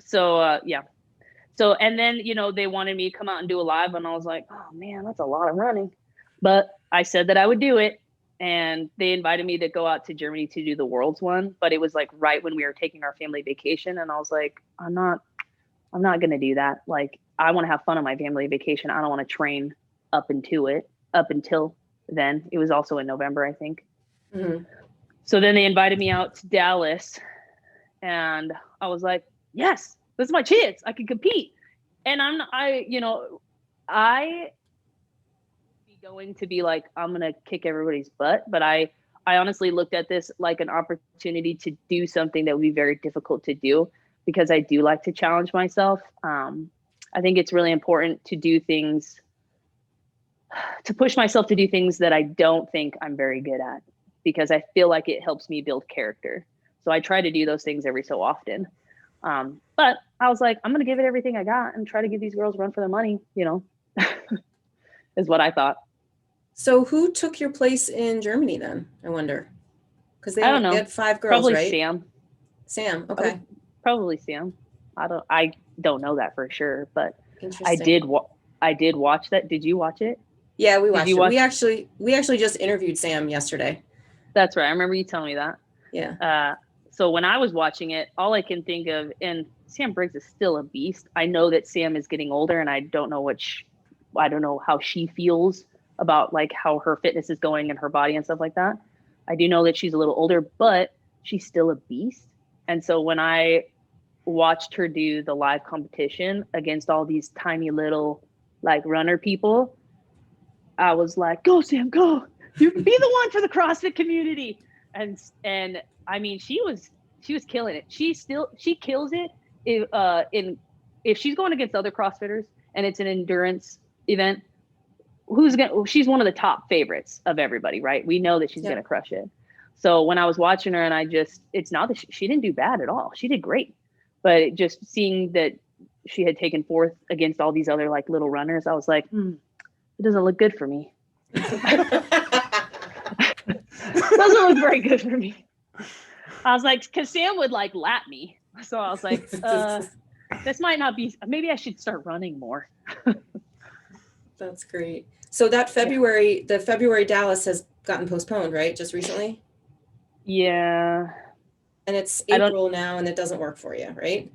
So, So, and then, they wanted me to come out and do a live, and I was like, oh man, that's a lot of running. But I said that I would do it. And they invited me to go out to Germany to do the Worlds one. But it was like right when we were taking our family vacation. And I was like, I'm not going to do that. Like, I want to have fun on my family vacation. I don't want to train up until then. It was also in November, I think. Mm-hmm. So then they invited me out to Dallas, and I was like, yes, this is my chance. I can compete. And I going to be like, I'm going to kick everybody's butt. But I honestly looked at this like an opportunity to do something that would be very difficult to do, because I do like to challenge myself. I think it's really important to do things, to push myself to do things that I don't think I'm very good at, because I feel like it helps me build character. So I try to do those things every so often. But I was like, I'm going to give it everything I got and try to give these girls a run for their money, is what I thought. So who took your place in Germany then? I wonder. Because they had 5 girls, probably right? Sam. Okay. Probably Sam. I don't know that for sure, but I did watch that. Did you watch it? Yeah, we watched it. We actually just interviewed Sam yesterday. That's right. I remember you telling me that. Yeah. So when I was watching it, all I can think of, and Sam Briggs is still a beast. I know that Sam is getting older, and I don't know I don't know how she feels about like how her fitness is going and her body and stuff like that. I do know that she's a little older, but she's still a beast. And so when I watched her do the live competition against all these tiny little like runner people, I was like, go Sam, go. You can be the one for the CrossFit community. And I mean, she was killing it. She kills it if she's going against other CrossFitters and it's an endurance event. She's one of the top favorites of everybody, right? We know that she's going to crush it. So when I was watching her, and it's not that she didn't do bad at all. She did great, but just seeing that she had taken 4th against all these other like little runners, I was like, it doesn't look good for me. Doesn't look very good for me. I was like, because Sam would like lap me. So I was like, this might not be, maybe I should start running more. That's great. So that the February Dallas has gotten postponed, right? Just recently? Yeah. And it's April now, and it doesn't work for you, right?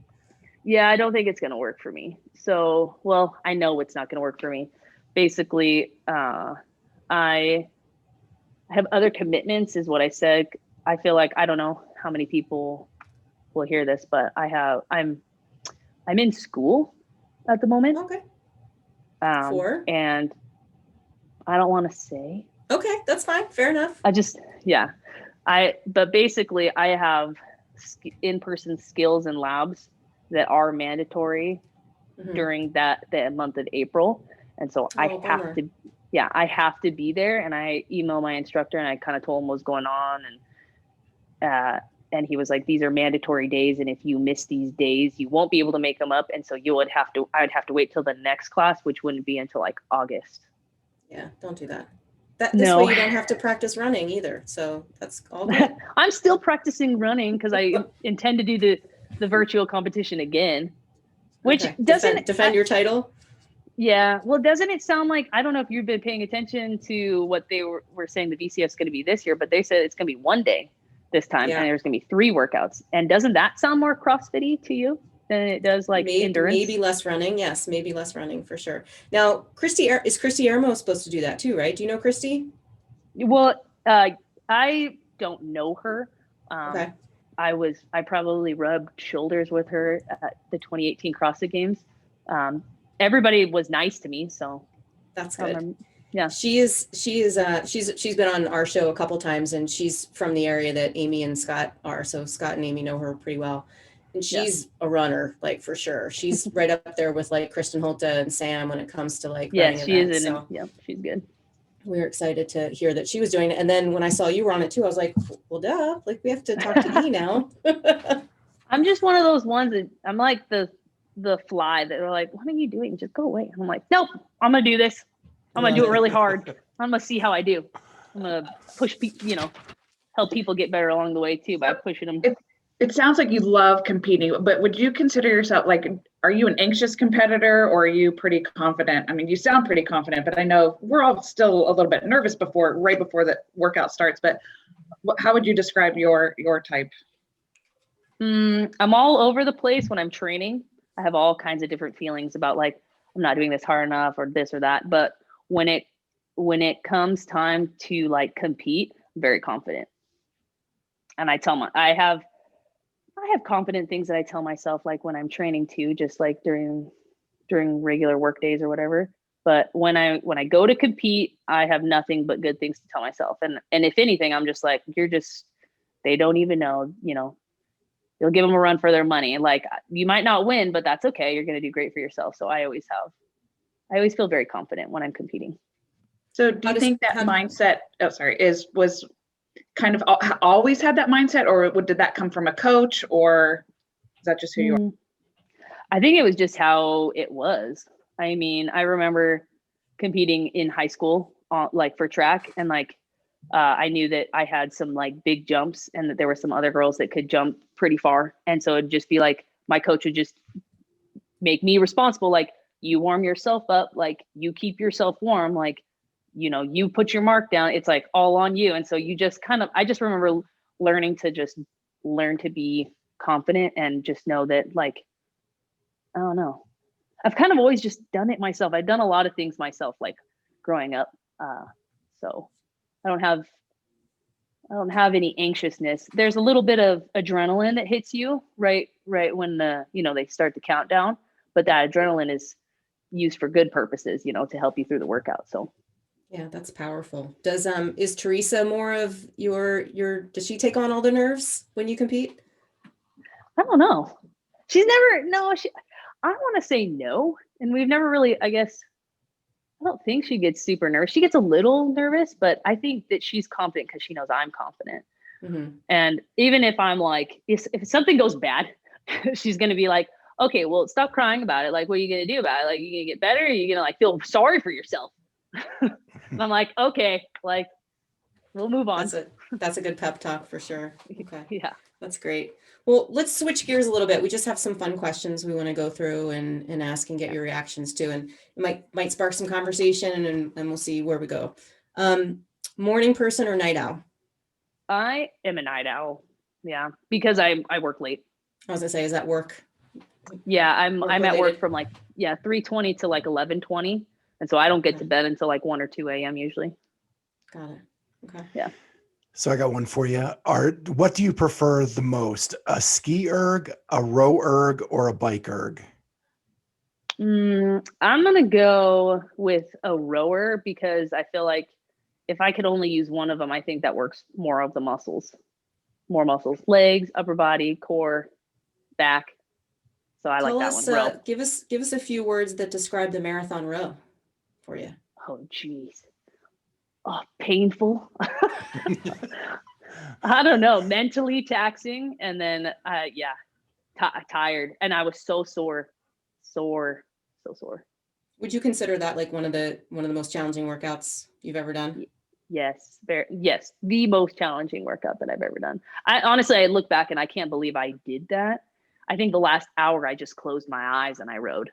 Yeah, I don't think it's going to work for me. So, well, I know it's not going to work for me. Basically, I have other commitments, is what I said. I feel like, I don't know how many people will hear this, but I'm in school at the moment. Okay. And I don't want to say. Okay, that's fine. Fair enough. But basically I have in-person skills and labs that are mandatory during the month of April. And so I have to be there. And I emailed my instructor and I kind of told him what's going on. And he was like, these are mandatory days. And if you miss these days, you won't be able to make them up. And so I would have to wait till the next class, which wouldn't be until like August. Yeah, don't do that. This way you don't have to practice running either. So that's all good. I'm still practicing running because I intend to do the virtual competition again, which doesn't defend your title. Yeah. Well, doesn't it sound like, I don't know if you've been paying attention to what they were saying the VCS is going to be this year, but they said it's going to be one day this time, and there's going to be 3 workouts. And doesn't that sound more CrossFit-y to you than it does like endurance? Maybe less running. Yes, maybe less running for sure. Now, Christy Ermo supposed to do that too, right? Do you know Christy? Well, I don't know her. Okay. I probably rubbed shoulders with her at the 2018 CrossFit Games. Everybody was nice to me, so that's good. Yeah. She's been on our show a couple times, and she's from the area that Amy and Scott are. So Scott and Amy know her pretty well. And she's a runner, like for sure. She's right up there with like Kristen Holta and Sam when it comes to like running she events. is So yeah, she's good. we were excited to hear that she was doing it. And then when I saw you were on it too, I was like, well, duh, like we have to talk to E now. I'm just one of those ones that I'm like the fly that are like, what are you doing? Just go away. And I'm like, nope, I'm gonna do this. I'm gonna do it really hard. I'm gonna see how I do. I'm gonna push people, help people get better along the way too by pushing them. It sounds like you love competing, but would you consider yourself like, are you an anxious competitor or are you pretty confident? I mean, you sound pretty confident, but I know we're all still a little bit nervous right before the workout starts, but how would you describe your type? I'm all over the place when I'm training. I have all kinds of different feelings about like, I'm not doing this hard enough or this or that. But when it comes time to like compete, I'm very confident. And I have confident things that I tell myself, like when I'm training too, just like during regular work days or whatever. But when I go to compete, I have nothing but good things to tell myself. And if anything, I'm just like, they don't even know, you'll give them a run for their money. Like you might not win, but that's okay. You're going to do great for yourself. So I always feel very confident when I'm competing. So do you think that mindset, was kind of always had that mindset, or did that come from a coach, or is that just who you are? I think it was just how it was. I mean, I remember competing in high school, like for track, and like I knew that I had some like big jumps, and that there were some other girls that could jump pretty far, and so it'd just be like my coach would just make me responsible, like you warm yourself up, like you keep yourself warm, like you put your mark down, it's like all on you. And so you just I just remember learning to be confident and just know that, like, I don't know, I've kind of always just done it myself. I've done a lot of things myself, like growing up. So I don't have any anxiousness. There's a little bit of adrenaline that hits you right when they start the countdown, but that adrenaline is used for good purposes, to help you through the workout. So yeah, that's powerful. Is Teresa more of does she take on all the nerves when you compete? I don't know. I want to say no. And we've never really, I don't think she gets super nervous. She gets a little nervous, but I think that she's confident because she knows I'm confident. Mm-hmm. And even if I'm like, if something goes bad, she's going to be like, okay, well, stop crying about it. Like, what are you going to do about it? Like, you going to get better? Or are you going to like feel sorry for yourself? And I'm like, okay, like we'll move on. That's a good pep talk for sure. Okay. Yeah. That's great. Well, let's switch gears a little bit. We just have some fun questions we want to go through and ask and get your reactions to, and it might spark some conversation, and we'll see where we go. Morning person or night owl? I am a night owl. Yeah. Because I work late. I was gonna say, is that work? Yeah. I'm at work from 3:20 to 11:20. And so I don't get to bed until 1 or 2 a.m. usually. Got it. Okay. Yeah. So I got one for you. What do you prefer the most? A ski erg, a row erg, or a bike erg? I'm going to go with a rower because I feel like if I could only use one of them, I think that works more muscles, legs, upper body, core, back. So I like that one. Row. Give us a few words that describe the marathon row for you. Oh, geez. Oh, painful. I don't know. Mentally taxing. And then, tired. And I was so sore. So sore. Would you consider that like one of the most challenging workouts you've ever done? Yes. Yes. The most challenging workout that I've ever done. I look back and I can't believe I did that. I think the last hour I just closed my eyes and I rode.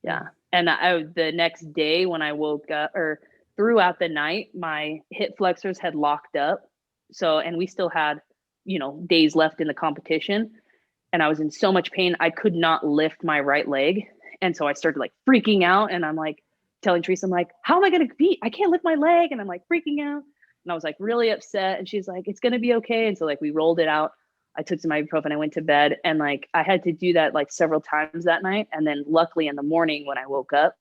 Yeah. And the next day when I woke up, or throughout the night, my hip flexors had locked up. So, and we still had, days left in the competition, and I was in so much pain. I could not lift my right leg. And so I started freaking out, and I'm telling Teresa, I'm like, how am I going to compete? I can't lift my leg. And I'm freaking out. And I was really upset. And she's like, it's going to be okay. And so we rolled it out. I took some ibuprofen, I went to bed, and I had to do that several times that night. And then luckily in the morning when I woke up,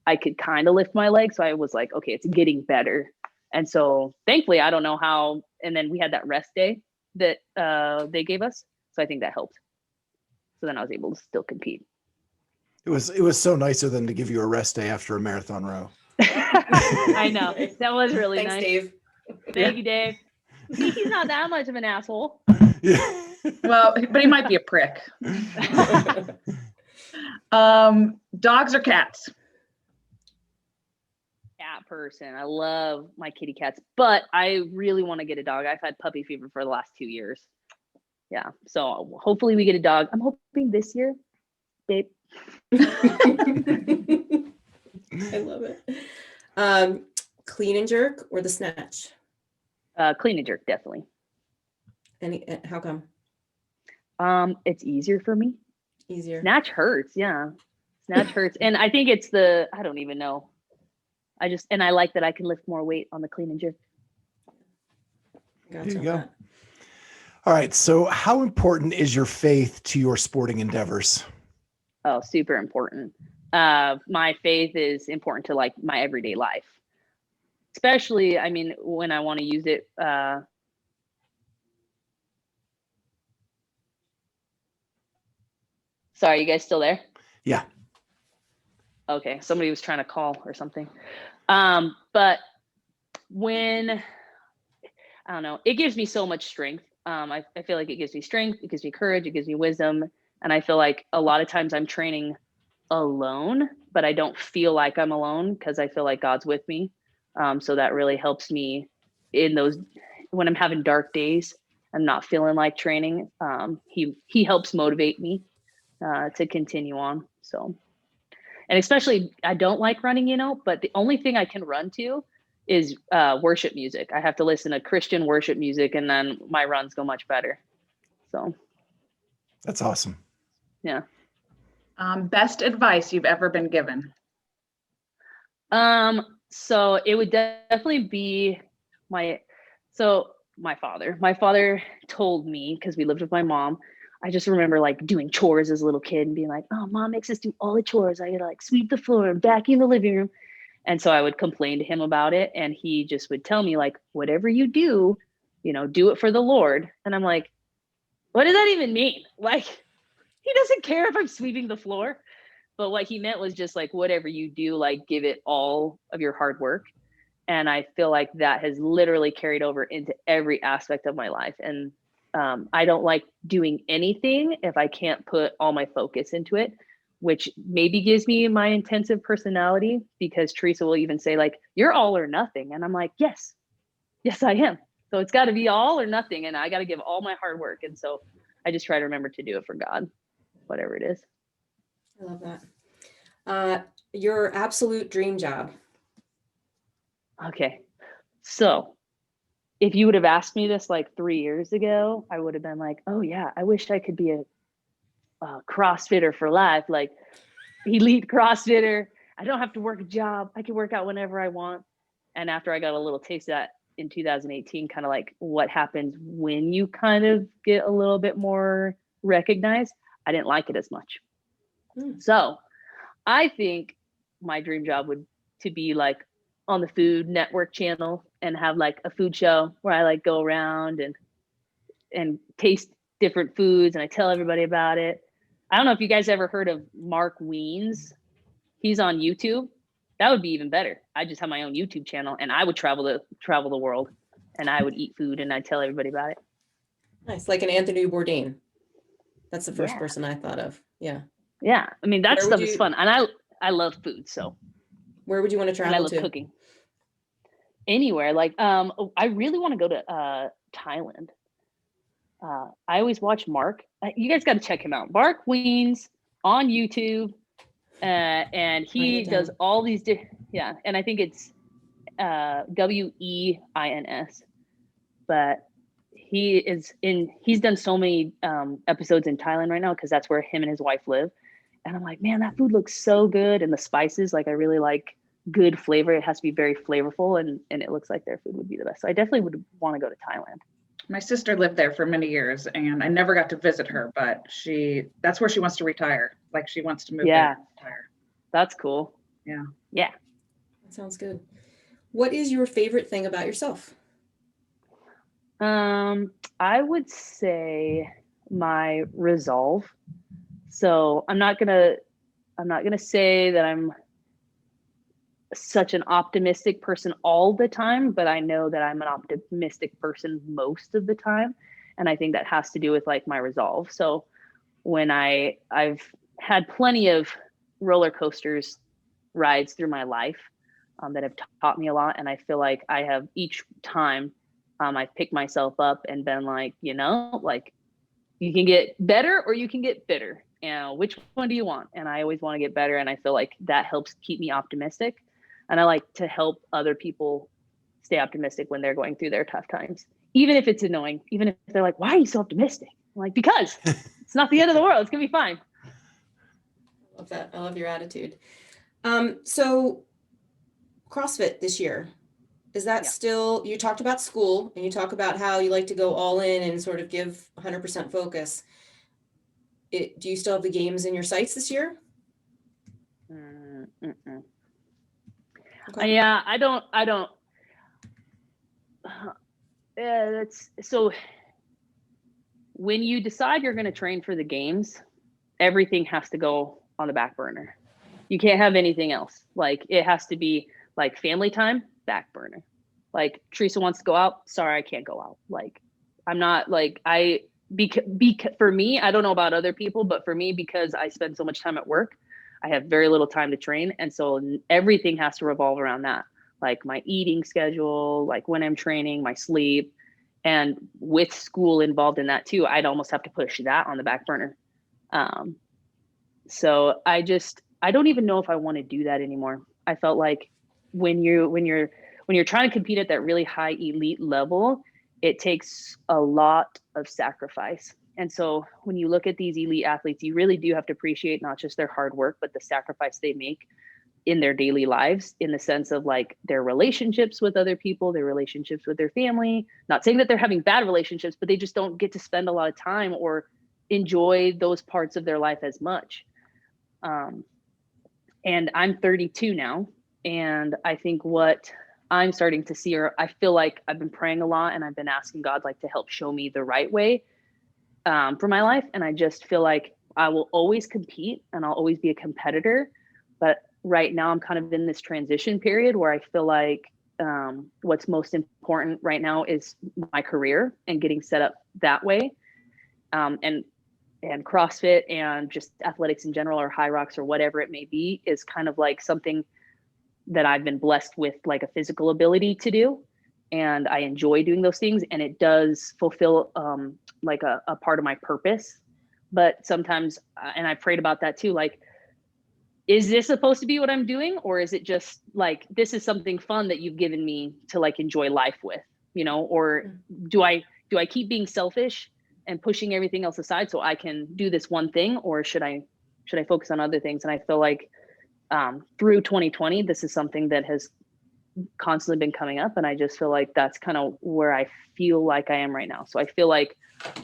I could kind of lift my leg. So I was like, okay, it's getting better. And so thankfully, I don't know how. And then we had that rest day that they gave us. So I think that helped. So then I was able to still compete. It was so nice of them to give you a rest day after a marathon row. I know. That was really Thanks, nice. Dave. Thank you, Dave. He's not that much of an asshole. Yeah. Well, but he might be a prick. Dogs or cats? Cat person. I love my kitty cats, but I really want to get a dog. I've had puppy fever for the last 2 years. Yeah. So hopefully we get a dog. I'm hoping this year, babe. I love it. Clean and jerk or the snatch? Clean and jerk, definitely. How come? It's easier for me. Easier. Snatch hurts, yeah. Snatch hurts. And I think it's I don't even know. I like that I can lift more weight on the clean and jerk. Gotcha. There you go. All right. So how important is your faith to your sporting endeavors? Oh, super important. My faith is important to like my everyday life. Especially, I mean, when I want to use it. Sorry, you guys still there? Yeah. Okay, somebody was trying to call or something. But when, I don't know, it gives me so much strength. I feel like it gives me strength, it gives me courage, it gives me wisdom. And I feel like a lot of times I'm training alone, but I don't feel like I'm alone because I feel like God's with me. So that really helps me in those, when I'm having dark days, I'm not feeling like training. He helps motivate me to continue on. So, and especially I don't like running, but the only thing I can run to is worship music. I have to listen to Christian worship music and then my runs go much better. So. That's awesome. Yeah. Best advice you've ever been given? So it would definitely be my father. My father told me, because we lived with my mom, I just remember like doing chores as a little kid and being like, oh, mom makes us do all the chores. I gotta like sweep the floor and vacuum the living room. And so I would complain to him about it. And he just would tell me like, whatever you do, do it for the Lord. And I'm like, what does that even mean? Like, he doesn't care if I'm sweeping the floor. But what he meant was just like, whatever you do, like give it all of your hard work. And I feel like that has literally carried over into every aspect of my life. And I don't like doing anything if I can't put all my focus into it, which maybe gives me my intensive personality, because Teresa will even say like, you're all or nothing. And I'm like, yes, I am. So it's got to be all or nothing. And I got to give all my hard work. And so I just try to remember to do it for God, whatever it is. I love that. Your absolute dream job. Okay. So if you would have asked me this like 3 years ago, I would have been like, oh yeah, I wish I could be a CrossFitter for life, like elite CrossFitter. I don't have to work a job. I can work out whenever I want. And after I got a little taste of that in 2018, kind of like what happens when you kind of get a little bit more recognized, I didn't like it as much. So I think my dream job would to be like on the Food Network channel and have like a food show where I like go around and taste different foods and I tell everybody about it. I don't know if you guys ever heard of Mark Wiens. He's on YouTube. That would be even better. I just have my own YouTube channel and I would travel the world and I would eat food and I'd tell everybody about it. Nice. Like an Anthony Bourdain. That's the first person I thought of. Yeah. Yeah. I mean, that stuff is fun. And I love food. So where would you want to travel to? I love cooking. Anywhere. Like, I really want to go to Thailand. I always watch Mark. You guys got to check him out. Mark Wiens on YouTube. And he does all these and I think it's Weins, but he's done so many episodes in Thailand right now because that's where him and his wife live. And I'm like, man, that food looks so good. And the spices, like I really like good flavor. It has to be very flavorful and it looks like their food would be the best. So I definitely would want to go to Thailand. My sister lived there for many years and I never got to visit her, but that's where she wants to retire. Like she wants to move there and retire. That's cool. Yeah. Yeah. That sounds good. What is your favorite thing about yourself? I would say my resolve. So I'm not gonna say that I'm such an optimistic person all the time, but I know that I'm an optimistic person most of the time. And I think that has to do with like my resolve. So when I've had plenty of roller coasters rides through my life that have taught me a lot. And I feel like I have each time I've picked myself up and been like, like you can get better or you can get bitter. Which one do you want? And I always want to get better. And I feel like that helps keep me optimistic. And I like to help other people stay optimistic when they're going through their tough times, even if it's annoying, even if they're like, why are you so optimistic? I'm like, because it's not the end of the world. It's going to be fine. I love that. I love your attitude. So CrossFit this year, is that still, you talked about school and you talk about how you like to go all in and sort of give 100% focus. Do you still have the games in your sights this year? Okay. Yeah, I don't. That's so. When you decide you're going to train for the games, everything has to go on the back burner. You can't have anything else. Like it has to be like family time, back burner. Like Teresa wants to go out. Sorry, I can't go out. Like I'm not like for me, I don't know about other people, but for me, because I spend so much time at work, I have very little time to train. And so everything has to revolve around that. Like my eating schedule, like when I'm training, my sleep, and with school involved in that too, I'd almost have to push that on the back burner. So I don't even know if I want to do that anymore. I felt like when you're trying to compete at that really high elite level, it takes a lot of sacrifice. And so when you look at these elite athletes, you really do have to appreciate not just their hard work, but the sacrifice they make in their daily lives, in the sense of like their relationships with other people, their relationships with their family. Not saying that they're having bad relationships, but they just don't get to spend a lot of time or enjoy those parts of their life as much. And I'm 32 now. And I think what I'm starting to see, or I feel like I've been praying a lot and I've been asking God like to help show me the right way for my life. And I just feel like I will always compete and I'll always be a competitor. But right now I'm kind of in this transition period where I feel like what's most important right now is my career and getting set up that way. And CrossFit and just athletics in general, or Hyrox or whatever it may be, is kind of like something that I've been blessed with, like a physical ability to do. And I enjoy doing those things, and it does fulfill like a part of my purpose. But sometimes, and I prayed about that too, like, is this supposed to be what I'm doing? Or is it just like, this is something fun that you've given me to like enjoy life with, or do I keep being selfish and pushing everything else aside so I can do this one thing? Or should I focus on other things? And I feel like through 2020, this is something that has constantly been coming up. And I just feel like that's kind of where I feel like I am right now. So I feel like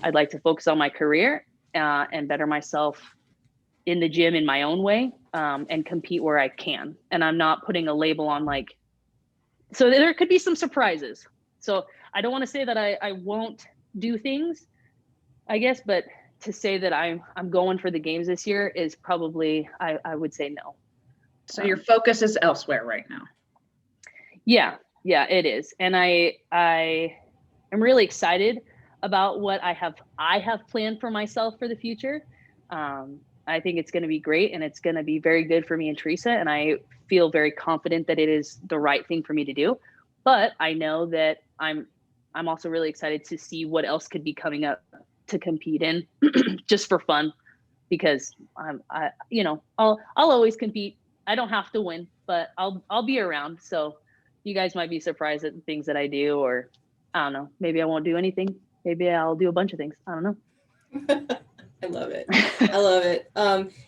I'd like to focus on my career and better myself in the gym in my own way, and compete where I can. And I'm not putting a label on like, so there could be some surprises. So I don't want to say that I won't do things, I guess, but to say that I'm going for the games this year is probably, I would say no. So your focus is elsewhere right now. Yeah, it is. And I am really excited about what I have planned for myself for the future. I think it's going to be great, and it's going to be very good for me and Teresa. And I feel very confident that it is the right thing for me to do. But I know that I'm also really excited to see what else could be coming up to compete in, just for fun, because I'll always compete. I don't have to win, but I'll be around. So you guys might be surprised at the things that I do, or I don't know, maybe I won't do anything. Maybe I'll do a bunch of things. I don't know. I love it. I love it.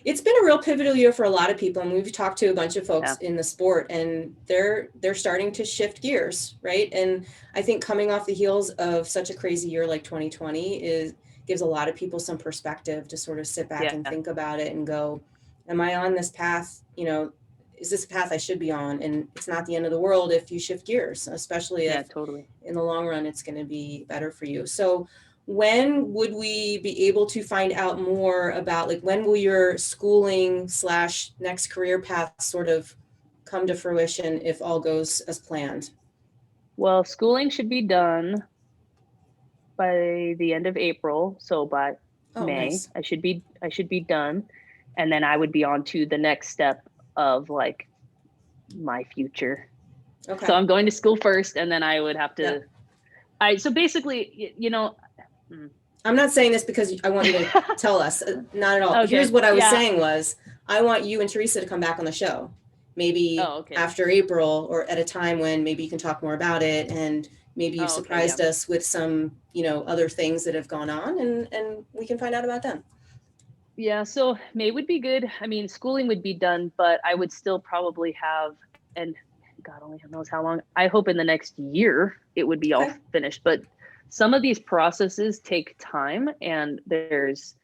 It's been a real pivotal year for a lot of people. And we've talked to a bunch of folks in the sport, and they're starting to shift gears, right? And I think coming off the heels of such a crazy year like 2020 gives a lot of people some perspective to sort of sit back and think about it and go, am I on this path? is this a path I should be on? And it's not the end of the world if you shift gears, especially if totally. in the long run, it's going to be better for you. So when would we be able to find out more about, like, when will your schooling / next career path sort of come to fruition if all goes as planned? Well, schooling should be done by the end of April. So by May, nice. I should be done. And then I would be on to the next step of like my future. Okay. So I'm going to school first, and then I would have to, so basically, I'm not saying this because I want you to tell us, not at all. Okay. Here's what I was saying was, I want you and Teresa to come back on the show, maybe after April, or at a time when maybe you can talk more about it, and maybe you've surprised us with some, other things that have gone on, and we can find out about them. Yeah, so May would be good. I mean, schooling would be done, but I would still probably have, and God only knows how long, I hope in the next year it would be all finished. But some of these processes take time, and there's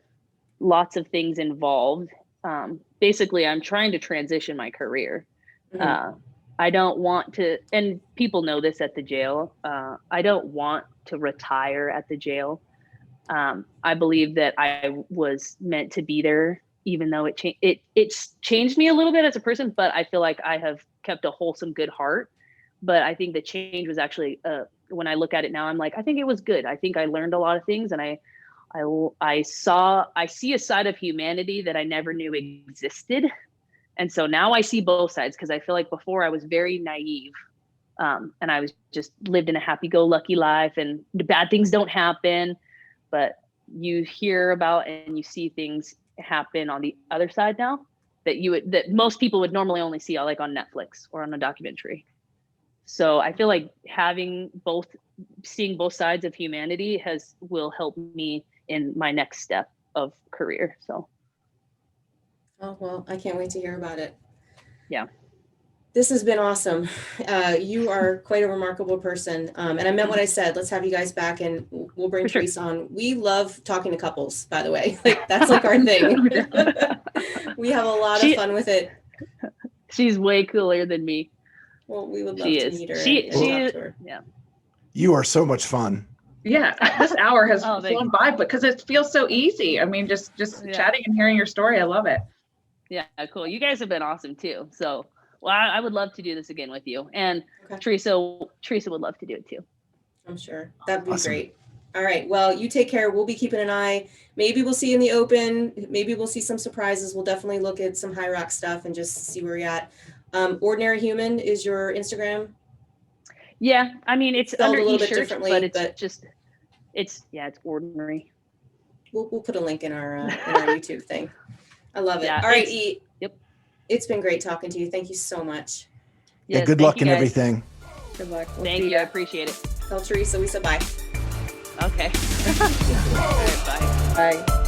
lots of things involved. Basically, I'm trying to transition my career. Mm-hmm. I don't want to, and people know this at the jail, I don't want to retire at the jail. I believe that I was meant to be there, even though it's changed me a little bit as a person, but I feel like I have kept a wholesome, good heart. But I think the change was actually, when I look at it now, I'm like, I think it was good. I think I learned a lot of things, and I see a side of humanity that I never knew existed. And so now I see both sides, because I feel like before I was very naive, and I was just lived in a happy-go-lucky life, and the bad things don't happen. But you hear about and you see things happen on the other side now that most people would normally only see like on Netflix or on a documentary. So I feel like seeing both sides of humanity will help me in my next step of career. So. Oh, well, I can't wait to hear about it. Yeah. This has been awesome. You are quite a remarkable person. And I meant what I said. Let's have you guys back, and we'll bring Teresa on. We love talking to couples, by the way. Like, that's like our thing. We have a lot of fun with it. She's way cooler than me. Well, we would love to meet her. She and talk to her. Yeah. You are so much fun. Yeah, this hour has flown by, because it feels so easy. I mean, just chatting and hearing your story. I love it. Yeah, cool. You guys have been awesome too. So, well, I would love to do this again with you, and Teresa would love to do it too. I'm sure that'd be great. All right. Well, you take care. We'll be keeping an eye. Maybe we'll see you in the open. Maybe we'll see some surprises. We'll definitely look at some Hyrox stuff and just see where you're at. Ordinary Human is your Instagram. Yeah, I mean, it's spelled under a little bit Schuerch, differently, but it's ordinary. We'll put a link in our YouTube thing. I love it. Yeah, all right, E. Yep. It's been great talking to you. Thank you so much. Yeah, good luck in everything. Good luck. Thank you. I appreciate it. Tell Teresa we said bye. Okay. All right, bye. Bye.